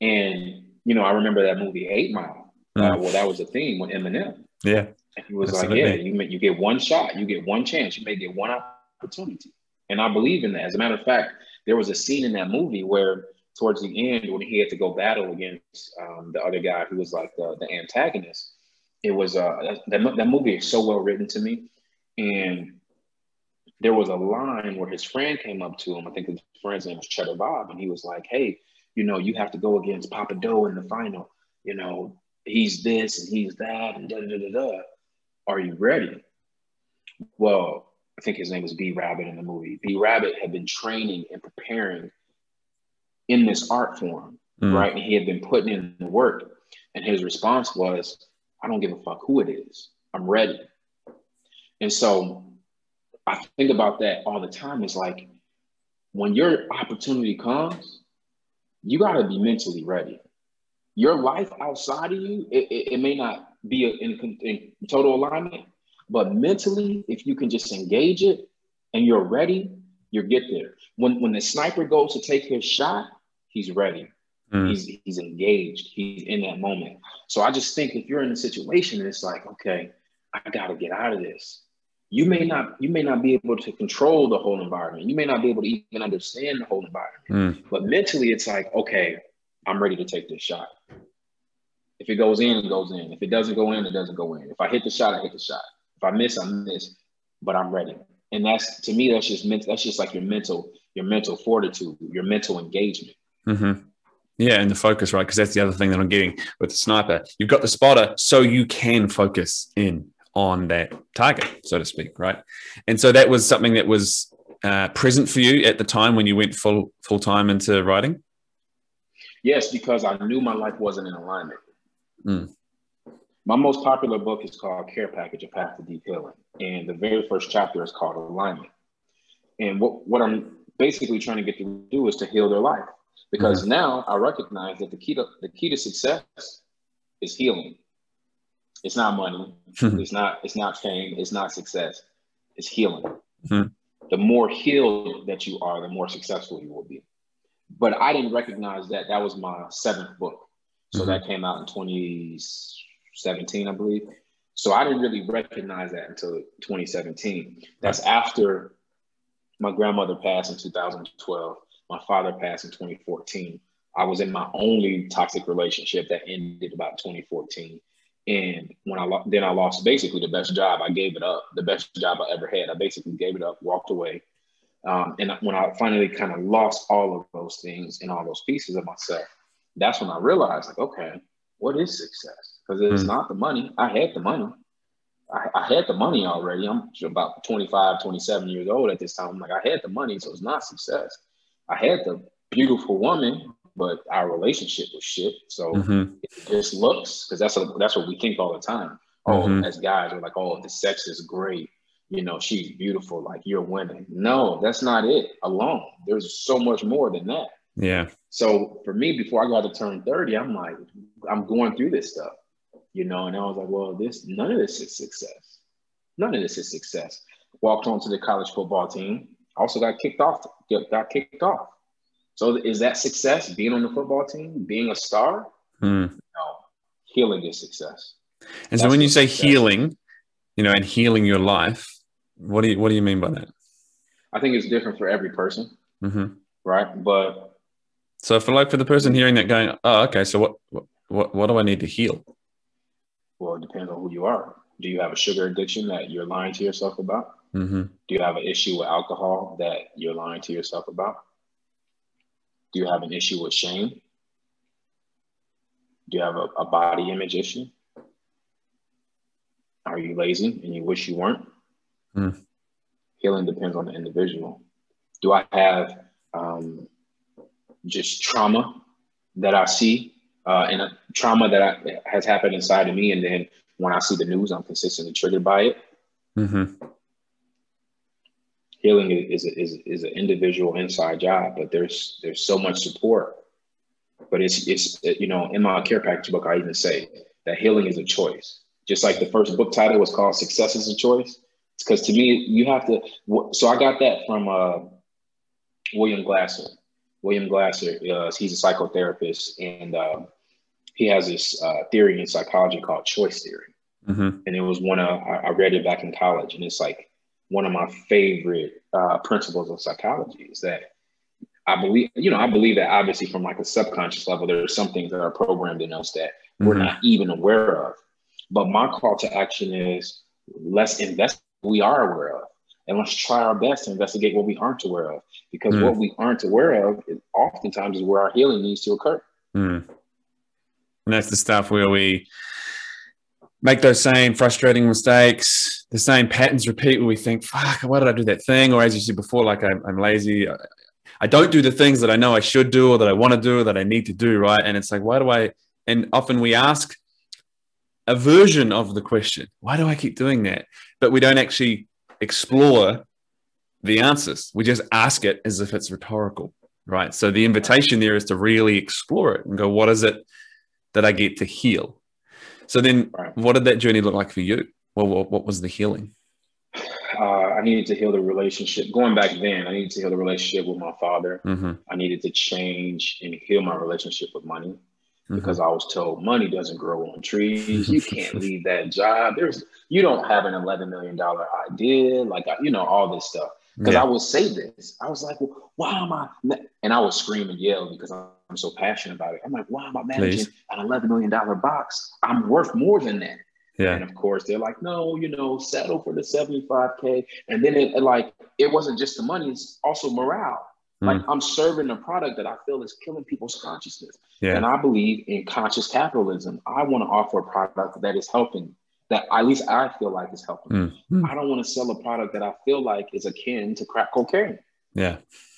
And, you know, I remember that movie 8 Mile. Well, that was the theme with Eminem. Yeah. And he was absolutely. like, yeah, you get one shot. You get one chance. You may get one opportunity. And I believe in that. As a matter of fact, there was a scene in that movie where towards the end, when he had to go battle against the other guy who was like the antagonist, it was that movie is so well written to me. And there was a line where his friend came up to him. I think his friend's name was Cheddar Bob. And he was like, hey, you know, you have to go against Papa Doe in the final. You know, he's this and he's that and da-da-da-da-da. Are you ready? Well, I think his name was B Rabbit in the movie. B Rabbit had been training and preparing in this art form, right? And he had been putting in the work. And his response was, I don't give a fuck who it is. I'm ready. And so I think about that all the time. It's like, when your opportunity comes, you got to be mentally ready. Your life outside of you, it may not be in total alignment, but mentally, if you can just engage it and you're ready, you'll get there. When the sniper goes to take his shot, he's ready. He's engaged. He's in that moment. So I just think if you're in a situation and it's like, okay, I got to get out of this. you may not be able to control the whole environment. You may not be able to even understand the whole environment. But mentally, it's like, okay, I'm ready to take this shot. If it goes in, it goes in. If it doesn't go in, it doesn't go in. If I hit the shot, I hit the shot. If I miss, I miss. But I'm ready. And that's, to me, that's just like your mental fortitude, your mental engagement. Mm-hmm. Yeah, and the focus, right? Because that's the other thing that I'm getting with the sniper. You've got the spotter, so you can focus in on that target, so to speak, right? And so that was something that was present for you at the time when you went full time into writing? Yes, because I knew my life wasn't in alignment. My most popular book is called Care Package, A Path to Deep Healing. And the very first chapter is called Alignment. And what I'm basically trying to get to do is to heal their life. Because now I recognize that the key to success is healing. It's not money. It's not fame. It's not success. It's healing. The more healed that you are, the more successful you will be. But I didn't recognize that. That was my 7th book. So that came out in 2017, I believe. So I didn't really recognize that until 2017. That's after my grandmother passed in 2012. My father passed in 2014. I was in my only toxic relationship that ended about 2014. And when I lost basically the best job, I gave it up. The best job I ever had. I basically gave it up, walked away. And when I finally kind of lost all of those things and all those pieces of myself, that's when I realized, like, okay, what is success? Because it's not the money. I had the money. I had the money already. I'm about 25, 27 years old at this time. I'm like, I had the money, so it's not success. I had the beautiful woman, but our relationship was shit. So it just looks, because that's what we think all the time. Oh, as guys, we're like, oh, the sex is great. You know, she's beautiful, like you're winning. No, that's not it alone. There's so much more than that. Yeah. So for me, before I got to turn 30, I'm like, I'm going through this stuff, you know, and I was like, well, none of this is success. None of this is success. Walked onto the college football team. Also got kicked off. So is that success, being on the football team, being a star? No, healing is success. And so when you say healing, you know, and healing your life, what do you mean by that? I think it's different for every person, right? But so for the person hearing that, going, oh, okay, so what do I need to heal? Well, it depends on who you are. Do you have a sugar addiction that you're lying to yourself about? Do you have an issue with alcohol that you're lying to yourself about? Do you have an issue with shame? Do you have a body image issue? Are you lazy and you wish you weren't? Healing depends on the individual. Do I have just trauma that I see and a trauma that has happened inside of me, and then when I see the news, I'm consistently triggered by it? Healing is an individual inside job, but there's so much support. But it's you know, in my care package book, I even say that healing is a choice. Just like the first book title was called Success is a Choice. It's because to me, you have to. So I got that from William Glasser. William Glasser, he's a psychotherapist, and he has this theory in psychology called choice theory. And it was I read it back in college, and it's like one of my favorite principles of psychology is that I believe that obviously from like a subconscious level, there are some things that are programmed in us that we're not even aware of. But my call to action is let's invest what we are aware of, and let's try our best to investigate what we aren't aware of, because what we aren't aware of oftentimes is where our healing needs to occur. And that's the stuff where we make those same frustrating mistakes, the same patterns repeat, where we think, fuck, why did I do that thing? Or as you said before, like I'm lazy. I don't do the things that I know I should do, or that I want to do, or that I need to do, right? And it's like, and often we ask a version of the question, why do I keep doing that? But we don't actually explore the answers. We just ask it as if it's rhetorical, right? So the invitation there is to really explore it and go, what is it that I get to heal? So then what did that journey look like for you? Well, what was the healing? I needed to heal the relationship. Going back then, I needed to heal the relationship with my father. I needed to change and heal my relationship with money. because I was told money doesn't grow on trees. You can't leave that job. You don't have an $11 million idea. Like, all this stuff. Because I would say this. I was like, well, why am I? And I would scream and yell because I'm so passionate about it. I'm like, why am I managing an $11 million box? I'm worth more than that. Yeah. And of course, they're like, no, settle for the 75K. And then it wasn't just the money, it's also morale. Like I'm serving a product that I feel is killing people's consciousness. Yeah. And I believe in conscious capitalism. I want to offer a product that is helping, that at least I feel like is helping. I don't want to sell a product that I feel like is akin to crack cocaine. Yeah.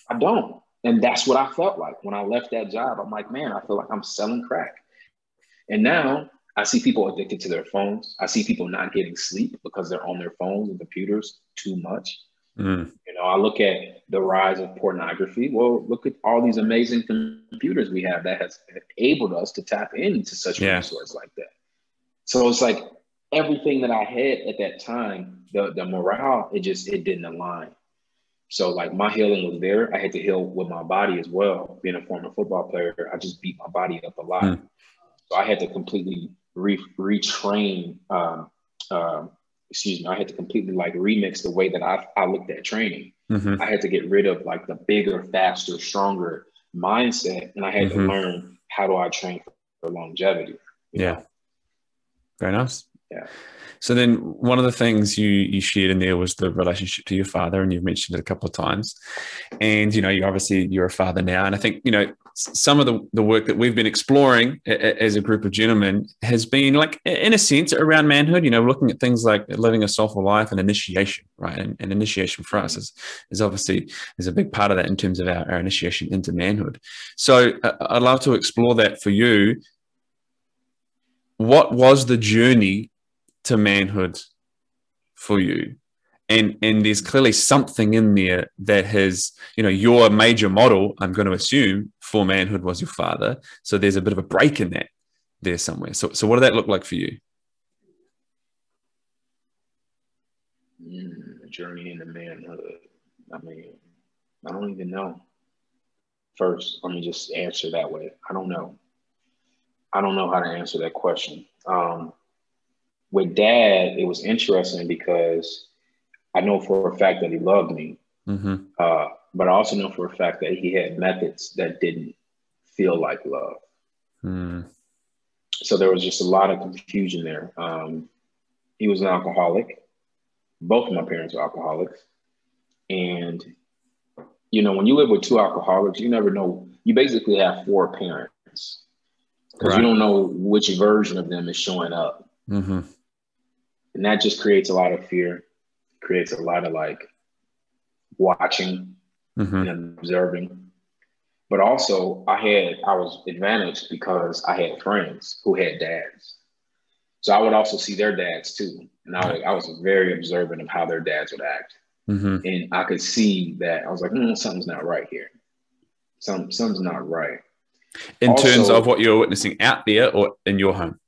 I don't. And that's what I felt like when I left that job. I'm like, man, I feel like I'm selling crack. And now I see people addicted to their phones. I see people not getting sleep because they're on their phones and computers too much. I look at the rise of pornography. Well, look at all these amazing computers we have that has enabled us to tap into such a resource like that. So it's like everything that I had at that time, the morale, it didn't align. So like my healing was there. I had to heal with my body as well. Being a former football player, I just beat my body up a lot. So I had to completely retrain. I had to completely remix the way that I looked at training. I had to get rid of the bigger, faster, stronger mindset. And I had to learn, how do I train for longevity? You know? Very nice. Yeah. So then one of the things you shared in there was the relationship to your father, and you've mentioned it a couple of times. And, you're a father now. And I think, some of the work that we've been exploring as a group of gentlemen has been in a sense around manhood, looking at things like living a soulful life and initiation, right? And initiation for us is obviously a big part of that in terms of our initiation into manhood. So I'd love to explore that for you. What was the journey to manhood for you? And there's clearly something in there that has, your major model, I'm going to assume, for manhood was your father. So there's a bit of a break in that there somewhere. So what did that look like for you? Journey into manhood. I mean, I don't even know. First, let me just answer that way. I don't know. I don't know how to answer that question. With Dad, it was interesting because I know for a fact that he loved me, but I also know for a fact that he had methods that didn't feel like love. So there was just a lot of confusion there. He was an alcoholic. Both of my parents were alcoholics. And, when you live with two alcoholics, you never know. You basically have four parents because you don't know which version of them is showing up. And that just creates a lot of fear. Creates a lot of watching and observing. But also I was advantaged because I had friends who had dads. So I would also see their dads too. And I was very observant of how their dads would act. And I could see that I was like, something's not right here. Something's not right. In terms of what you're witnessing out there or in your home?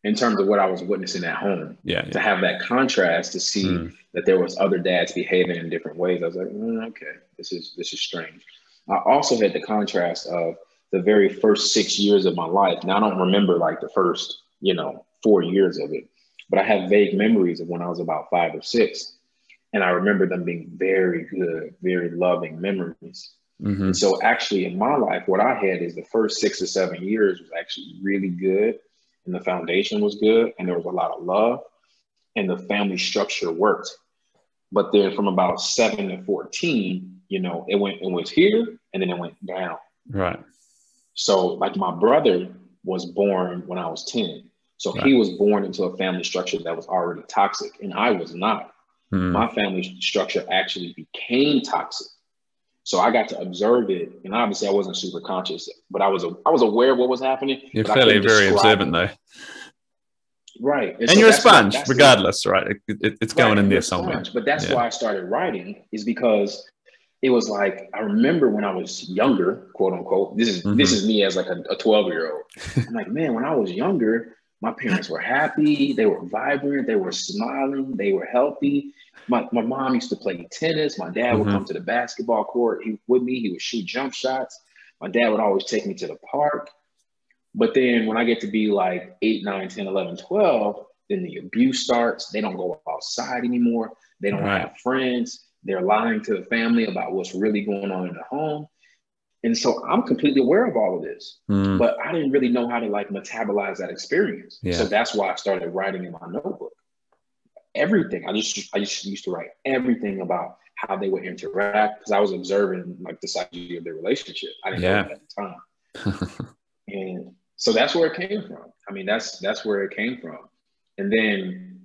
In terms of what I was witnessing at home, to have that contrast, to see that there was other dads behaving in different ways. I was like, okay, this is strange. I also had the contrast of the very first 6 years of my life. Now I don't remember the first, 4 years of it, but I have vague memories of when I was about 5 or 6. And I remember them being very good, very loving memories. And so actually in my life, what I had is the first 6 or 7 years was actually really good. And the foundation was good, and there was a lot of love, and the family structure worked. But then from about 7 to 14, it was here, and then it went down. Right. So my brother was born when I was 10. So he was born into a family structure that was already toxic, and I was not. My family structure actually became toxic. So I got to observe it, and obviously I wasn't super conscious, but I was aware of what was happening. You're clearly very observant, though. Right. And you're a sponge, regardless, right? It's going in there somewhere. But that's why I started writing, is because it was I remember when I was younger, quote unquote, this is me as a 12-year-old. I'm like, man, when I was younger, my parents were happy, they were vibrant, they were smiling, they were healthy. My mom used to play tennis. My dad would come to the basketball court with me. He would shoot jump shots. My dad would always take me to the park. But then when I get to be like 8, 9, 10, 11, 12, then the abuse starts. They don't go outside anymore. They don't have friends. They're lying to the family about what's really going on in the home. And so I'm completely aware of all of this, but I didn't really know how to like metabolize that experience. Yeah. So that's why I started writing in my notebook. Everything. I just used to write everything about how they would interact, because I was observing like the psychology of their relationship. I didn't know it at the time. And so that's where it came from. I mean, that's where it came from. And then,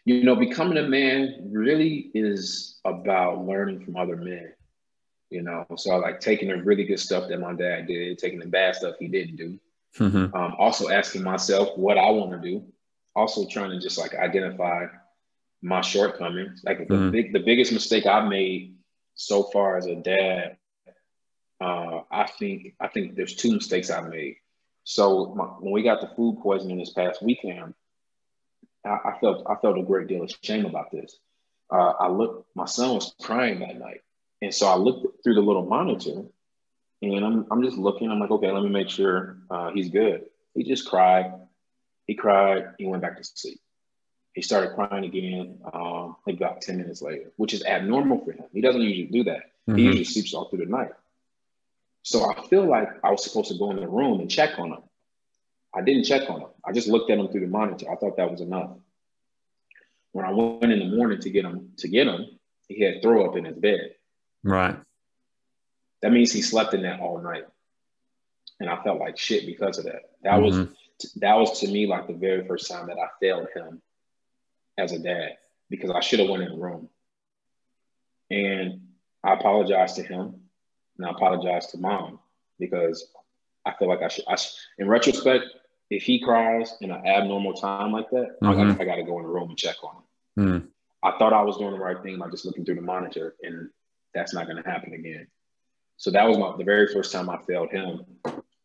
you know, becoming a man really is about learning from other men, you know? So I like taking the really good stuff that my dad did, taking the bad stuff he didn't do. Also asking myself what I want to do. Also trying to just like identify my shortcomings. Like the biggest mistake I've made so far as a dad, I think there's 2 mistakes I made. So when we got the food poisoning this past weekend, I felt a great deal of shame about this. My son was crying that night. And so I looked through the little monitor, and I'm just looking, I'm like, okay, let me make sure he's good. He just cried. He cried, he went back to sleep. He started crying again about 10 minutes later, which is abnormal for him. He doesn't usually do that. He usually sleeps all through the night. So I feel like I was supposed to go in the room and check on him. I didn't check on him. I just looked at him through the monitor. I thought that was enough. When I went in the morning to get him, he had throw up in his bed. Right. That means he slept in that all night. And I felt like shit because of that. That was to me like the very first time that I failed him as a dad, because I should have went in the room. And I apologized to him, and I apologized to mom, because I feel like I should, in retrospect, if he cries in an abnormal time like that, I got to go in the room and check on him. I thought I was doing the right thing by just looking through the monitor, and that's not going to happen again. So that was the very first time I failed him.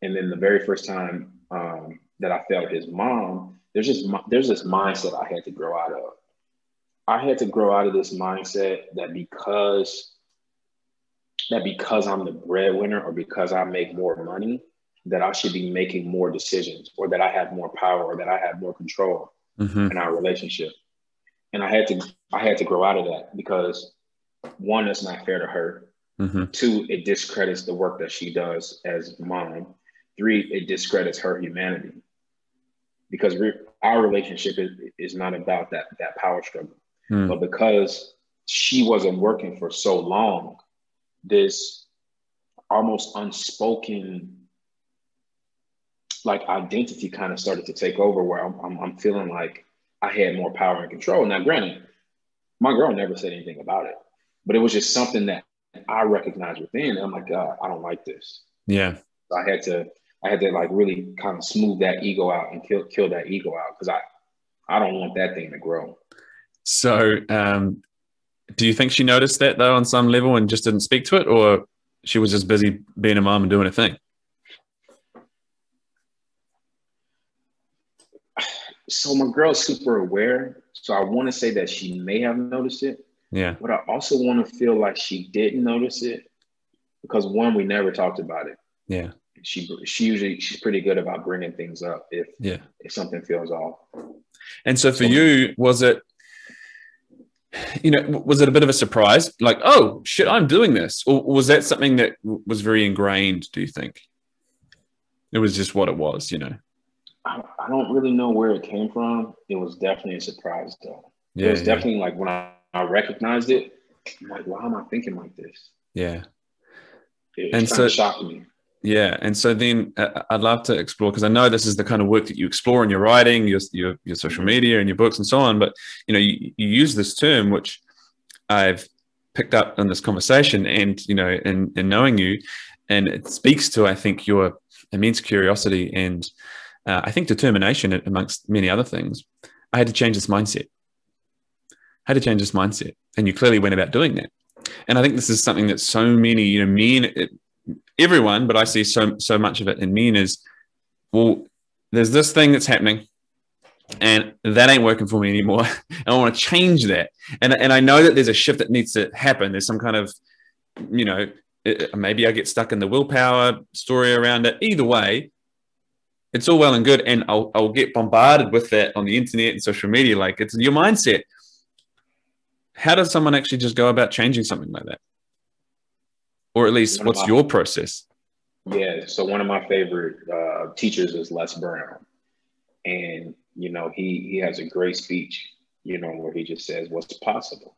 And then the very first time that I failed his mom, there's this mindset I had to grow out of. I had to grow out of this mindset that because I'm the breadwinner, or because I make more money, that I should be making more decisions, or that I have more power, or that I have more control in our relationship. And I had to grow out of that, because 1, it's not fair to her. 2, it discredits the work that she does as mom. 3, it discredits her humanity, because our relationship is not about that power struggle. But because she wasn't working for so long, this almost unspoken like identity kind of started to take over, where I'm feeling like I had more power and control. Now, granted, my girl never said anything about it, but it was just something that I recognized within. And I'm like, God, I don't like this. Yeah. So I had to like really kind of smooth that ego out and kill that ego out, because I don't want that thing to grow. So do you think she noticed that though on some level and just didn't speak to it, or she was just busy being a mom and doing her thing? So my girl's super aware. So I want to say that she may have noticed it. Yeah. But I also want to feel like she didn't notice it, because 1, we never talked about it. Yeah. She's pretty good about bringing things up if something feels off. And so for you, was it a bit of a surprise? Like, oh shit, I'm doing this, or was that something that was very ingrained? Do you think it was just what it was? I don't really know where it came from. It was definitely a surprise, though. It was definitely like when I recognized it, I'm like, why am I thinking like this? Yeah. It kind of shocked me. Yeah. And so then I'd love to explore, because I know this is the kind of work that you explore in your writing, your social media and your books and so on. But, you use this term, which I've picked up in this conversation and, in knowing you, and it speaks to, I think, your immense curiosity and I think determination amongst many other things. I had to change this mindset. And you clearly went about doing that. And I think this is something that so many, men, everyone, but I see so much of it in men is, well, there's this thing that's happening and that ain't working for me anymore. And I want to change that. And I know that there's a shift that needs to happen. There's some kind of, maybe I get stuck in the willpower story around it. Either way, it's all well and good, and I'll get bombarded with that on the internet and social media. Like, it's your mindset. How does someone actually just go about changing something like that? Or at least, what's your process? Yeah, so one of my favorite teachers is Les Brown. And, you know, he has a great speech, you know, where he just says, what's possible?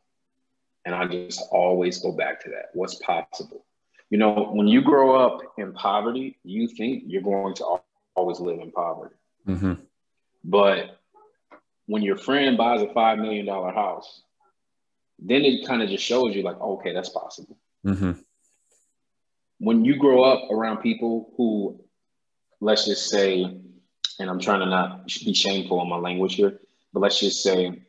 And I just always go back to that. What's possible? You know, when you grow up in poverty, you think you're going to always live in poverty. Mm-hmm. But when your friend buys a $5 million house, then it kind of just shows you like, okay, that's possible. Mm-hmm. When you grow up around people who, let's just say, and I'm trying to not be shameful in my language here, but let's just say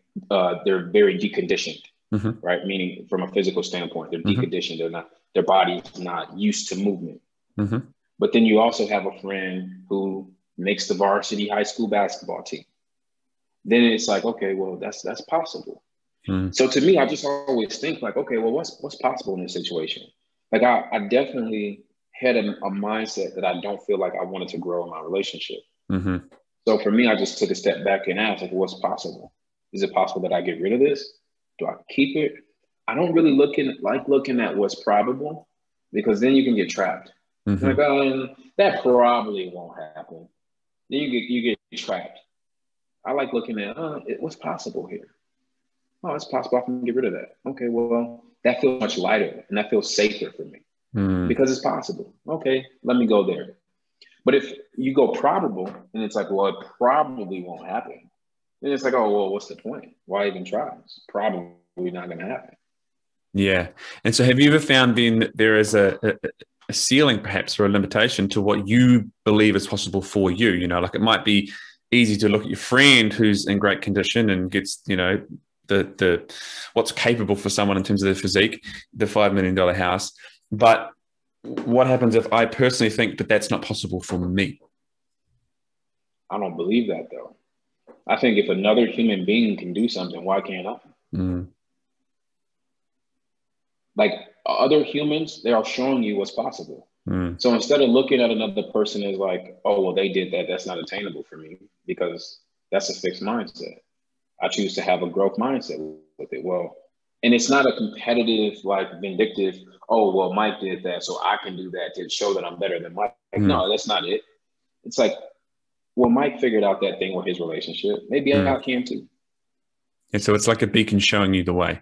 they're very deconditioned, mm-hmm. right? Meaning from a physical standpoint, they're mm-hmm. deconditioned. Their body's not used to movement. Mm-hmm. But then you also have a friend who makes the varsity high school basketball team. Then it's like, okay, well, that's possible. Mm. So to me, I just always think like, okay, well, what's possible in this situation? Like I definitely had a mindset that I don't feel like I wanted to grow in my relationship. Mm-hmm. So for me, I just took a step back and asked, like, what's possible? Is it possible that I get rid of this? Do I keep it? I don't really like looking at what's probable, because then you can get trapped. Mm-hmm. Like, that probably won't happen. Then you get trapped. I like looking at what's possible here. Oh, it's possible I can get rid of that. Okay, well, that feels much lighter and that feels safer for me because it's possible. Okay, let me go there. But if you go probable and it's like, well, it probably won't happen, then it's like, oh, well, what's the point? Why even try? It's probably not going to happen. Yeah. And so have you ever found then that there is a ceiling perhaps, or a limitation to what you believe is possible for you? You know, like it might be easy to look at your friend who's in great condition and gets, you know, the what's capable for someone in terms of their physique, the $5 million house. But what happens if I personally think, but that's not possible for me? I don't believe that, though. I think if another human being can do something, why can't I? Like other humans, they are showing you what's possible. So instead of looking at another person as like, oh, well, they did that, that's not attainable for me, because that's a fixed mindset. I choose to have a growth mindset with it. Well, and it's not a competitive, like vindictive, oh, well, Mike did that, so I can do that to show that I'm better than Mike. No, that's not it. It's like, well, Mike figured out that thing with his relationship. Maybe I can too. And so it's like a beacon showing you the way.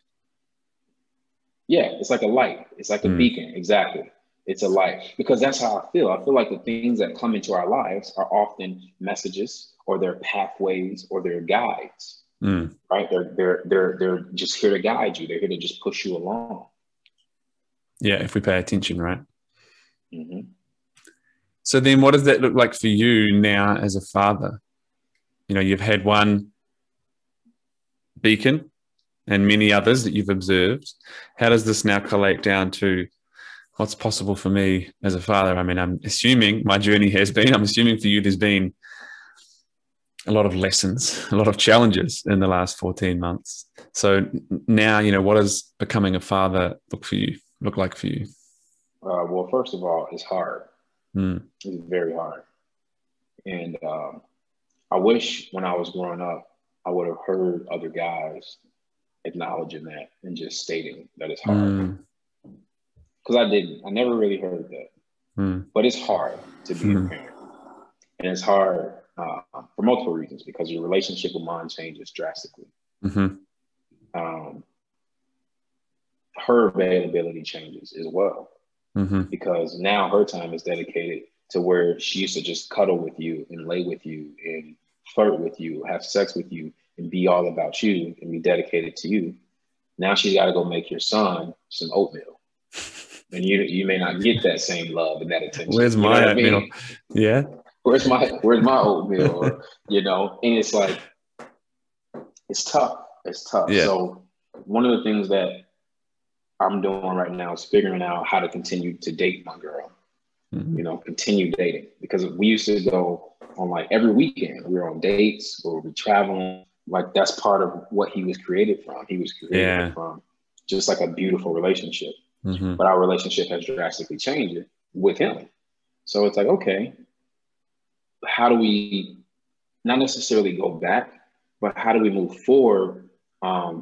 Yeah, it's like a light. It's like a beacon. Exactly. It's a light, because that's how I feel. I feel like the things that come into our lives are often messages, or they're pathways, or they're guides. Right? They're just here to guide you. They're here to just push you along. Yeah, if we pay attention, right? Mm-hmm. So then what does that look like for you now as a father? You know, you've had one beacon and many others that you've observed. How does this now collate down to what's possible for me as a father? I mean, I'm assuming my journey has been, I'm assuming for you there's been a lot of lessons, a lot of challenges in the last 14 months. So now, you know, what does becoming a father look like for you? Well, first of all, it's hard. It's very hard. And I wish when I was growing up, I would have heard other guys acknowledging that and just stating that it's hard. Because I didn't. I never really heard that. But it's hard to be a parent. And it's hard for multiple reasons, because your relationship with mom changes drastically. Her availability changes as well, because now her time is dedicated to where she used to just cuddle with you and lay with you and flirt with you, have sex with you, and be all about you and be dedicated to you. Now she's got to go make your son some oatmeal. And you may not get that same love and that attention. Where's my oatmeal? Yeah. Where's my oatmeal? Or, you know, and it's like, it's tough. It's tough. Yeah. So one of the things that I'm doing right now is figuring out how to continue to date my girl, you know, continue dating, because we used to go on like every weekend. We were on dates, or we traveling. Like that's part of what he was created from. He was created from just like a beautiful relationship. But our relationship has drastically changed with him. So it's like, okay, how do we not necessarily go back, but how do we move forward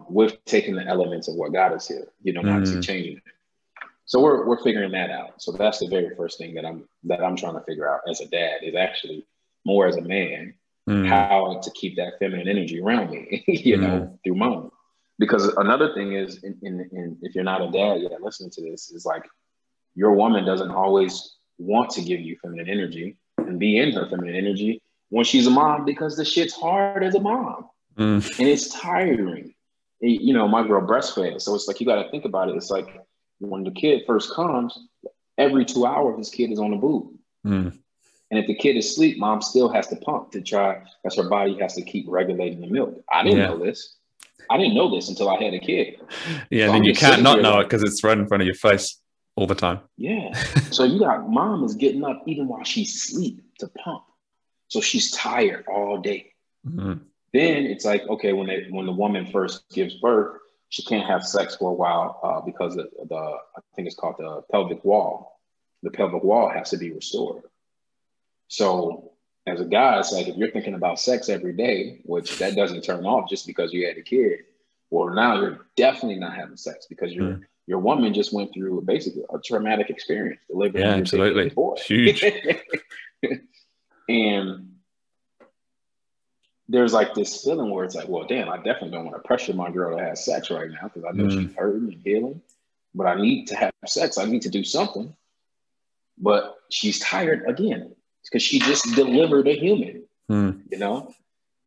with taking the elements of what got us here, you know, not to changing it. So we're figuring that out. So that's the very first thing that I'm trying to figure out as a dad, is actually more as a man, how to keep that feminine energy around me, you know, through mom. Because another thing is, in if you're not a dad yet listening to this, is like, your woman doesn't always want to give you feminine energy and be in her feminine energy when she's a mom, because the shit's hard as a mom and it's tiring. You know, my girl breastfed, so it's like, you got to think about it. It's like, when the kid first comes, every 2 hours, this kid is on the boob. And if the kid is asleep, mom still has to pump to try, because her body has to keep regulating the milk. I didn't know this. I didn't know this until I had a kid. Yeah, so then you can't not know like, it because it's right in front of your face all the time. Yeah. So you got mom is getting up even while she's asleep to pump. So she's tired all day. Then it's like, okay, when the woman first gives birth, she can't have sex for a while because of I think it's called the pelvic wall. The pelvic wall has to be restored. So as a guy, it's like, if you're thinking about sex every day, which that doesn't turn off just because you had a kid, well, now you're definitely not having sex because your woman just went through basically a traumatic experience, delivering your absolutely boy. Huge. And there's like this feeling where it's like, well, damn, I definitely don't want to pressure my girl to have sex right now because I know she's hurting and healing, but I need to have sex. I need to do something. But she's tired again because she just delivered a human, you know?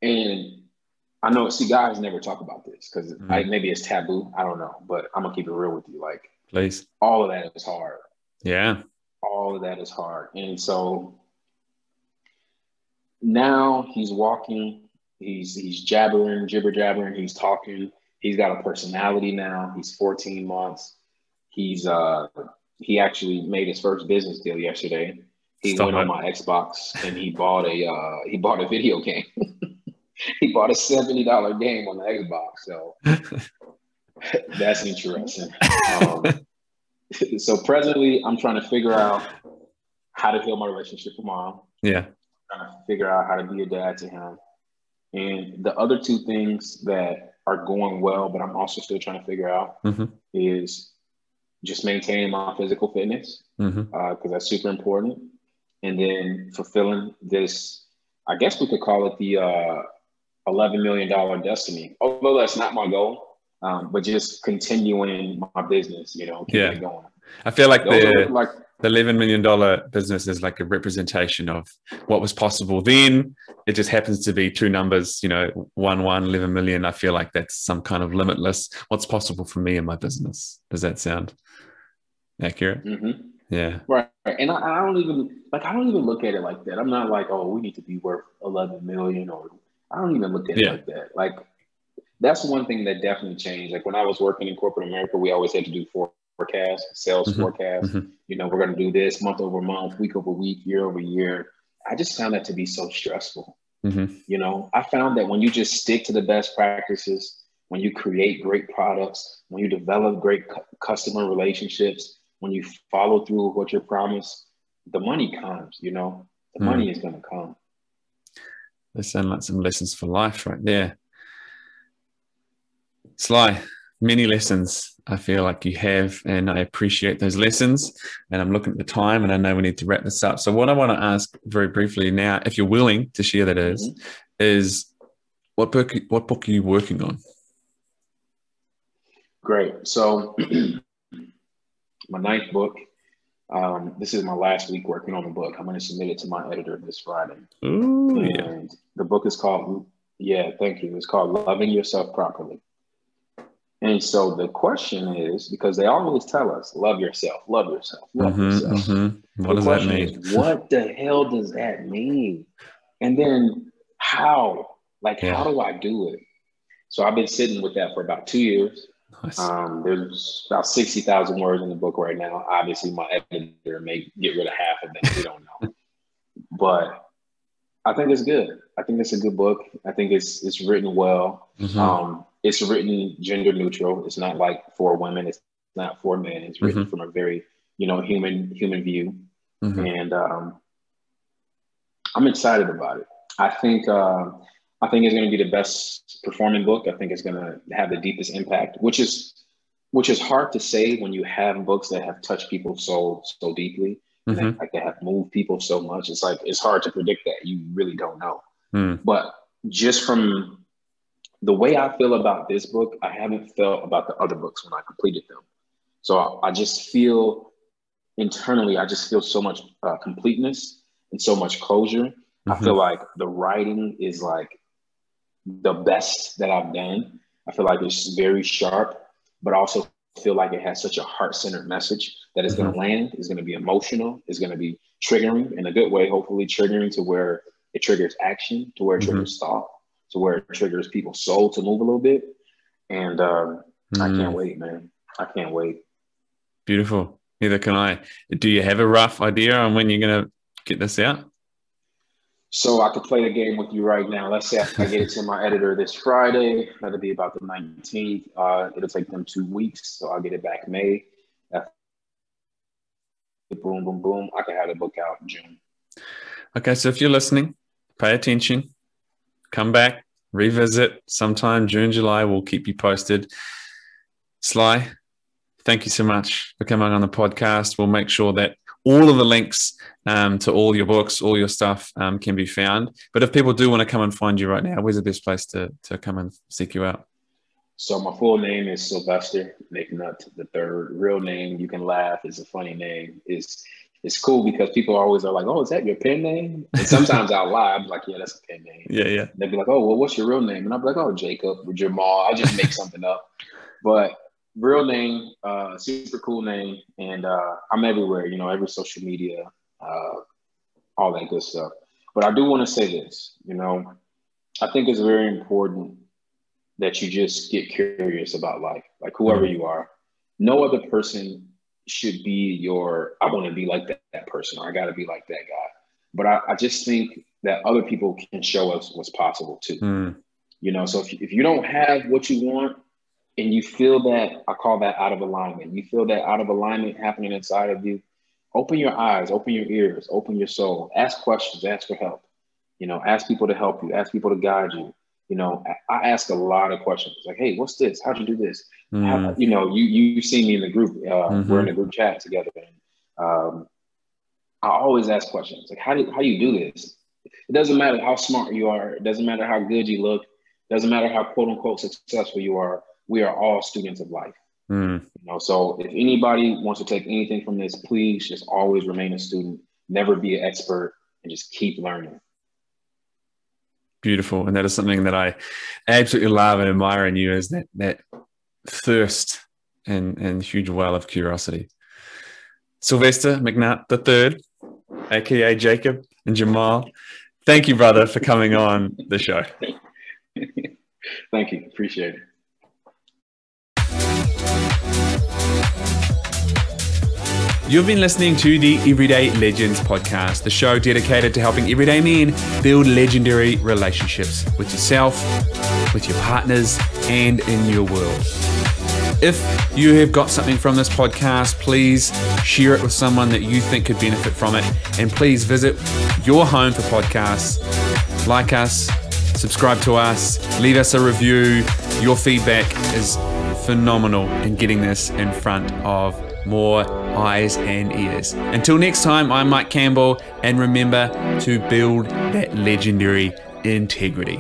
And I know, see, guys never talk about this because maybe it's taboo. I don't know, but I'm going to keep it real with you. Like, please, all of that is hard. Yeah. All of that is hard. And so now he's walking, he's jibber jabbering, he's talking, he's got a personality now. He's 14 months. He actually made his first business deal yesterday. He went on my Xbox and he bought a video game. He bought a $70 game on the Xbox. So that's interesting. So presently, I'm trying to figure out how to heal my relationship with mom. Yeah. I'm trying to figure out how to be a dad to him. And the other two things that are going well, but I'm also still trying to figure out is just maintaining my physical fitness, because that's super important. And then fulfilling this, I guess we could call it the $11 million destiny, although that's not my goal, but just continuing my business, you know, keeping it going. I feel like the $11 million business is like a representation of what was possible then. It just happens to be two numbers, you know, 11 million. I feel like that's some kind of limitless, what's possible for me in my business. Does that sound accurate? Yeah. Right. And I don't even look at it like that. I'm not like, oh, we need to be worth 11 million, or I don't even look at it like that. Like, that's one thing that definitely changed. Like, when I was working in corporate America, we always had to do forecast, sales forecast. You know, we're going to do this month over month, week over week, year over year. I just found that to be so stressful. You know, I found that when you just stick to the best practices, when you create great products, when you develop great customer relationships, when you follow through with what you're promised, the money comes, you know, the money is going to come. They sound like some lessons for life right there. Sly, many lessons I feel like you have, and I appreciate those lessons. And I'm looking at the time, and I know we need to wrap this up. So what I want to ask very briefly now, if you're willing to share that is what book are you working on? Great. So my 9th book. This is my last week working on the book. I'm going to submit it to my editor this Friday. And the book is called, thank you. It's called Loving Yourself Properly. And so the question is, because they always tell us, love yourself, love yourself, love yourself. What does that mean? What the hell does that mean? And then how? Like, how do I do it? So I've been sitting with that for about 2 years. Nice. There's about 60,000 words in the book right now. Obviously, my editor may get rid of half of them. We don't know. But I think it's good. I think it's a good book. I think it's written well. It's written gender neutral. It's not like for women. It's not for men. It's written from a very, you know, human view. And I'm excited about it. I think it's going to be the best performing book. I think it's going to have the deepest impact, which is hard to say when you have books that have touched people so deeply, and that have moved people so much. It's like, it's hard to predict that. You really don't know. But just from the way I feel about this book, I haven't felt about the other books when I completed them. So I just feel internally, I just feel so much completeness and so much closure. I feel like the writing is like the best that I've done. I feel like it's very sharp, but also feel like it has such a heart-centered message that is going to land, is going to be emotional, is going to be triggering in a good way, hopefully triggering to where it triggers action, to where it triggers thought, to where it triggers people's soul to move a little bit. And I can't wait, man. I can't wait. Beautiful. Neither can I. Do you have a rough idea on when you're going to get this out? So I could play the game with you right now. Let's say I get it to my editor this Friday. That'll be about the 19th. It'll take them 2 weeks. So I'll get it back May. Boom, boom, boom. I can have the book out in June. Okay, so if you're listening, pay attention. Come back, revisit sometime June, July. We'll keep you posted. Sly, thank you so much for coming on the podcast. We'll make sure that all of the links to all your books, all your stuff can be found. But if people do want to come and find you right now, where's the best place to come and seek you out? So my full name is Sylvester Mcnutt III. Real name, you can laugh, it's a funny name. It's cool because people always are like, oh, is that your pen name? And sometimes I'll lie. I'm like, yeah, that's a pen name. Yeah. They'll be like, oh, well, what's your real name? And I'll be like, oh, Jacob or Jamal. I just make something up. But real name, super cool name. And I'm everywhere, every social media, all that good stuff. But I do want to say this, I think it's very important that you just get curious about life, like whoever you are. No other person should be I want to be like that person, or I got to be like that guy. But I just think that other people can show us what's possible too. So if you don't have what you want and you feel that, I call that out of alignment. You feel that out of alignment happening inside of you, open your eyes, open your ears, open your soul, ask questions, ask for help, ask people to help you, ask people to guide you. I ask a lot of questions like, hey, what's this? How'd you do this? You see me in the group. We're in a group chat together. And I always ask questions like, how you do this? It doesn't matter how smart you are. It doesn't matter how good you look. It doesn't matter how quote unquote successful you are. We are all students of life. So if anybody wants to take anything from this, please just always remain a student, never be an expert, and just keep learning. Beautiful. And that is something that I absolutely love and admire in you, is that thirst and huge well of curiosity. Sylvester Mcnutt III, aka Jacob and Jamal, thank you, brother, for coming on the show. Thank you. Appreciate it. You've been listening to the Everyday Legends podcast, the show dedicated to helping everyday men build legendary relationships with yourself, with your partners, and in your world. If you have got something from this podcast, please share it with someone that you think could benefit from it. And please visit your home for podcasts. Like us, subscribe to us, leave us a review. Your feedback is phenomenal in getting this in front of more eyes and ears. Until next time, I'm Mike Campbell, and remember to build that legendary integrity.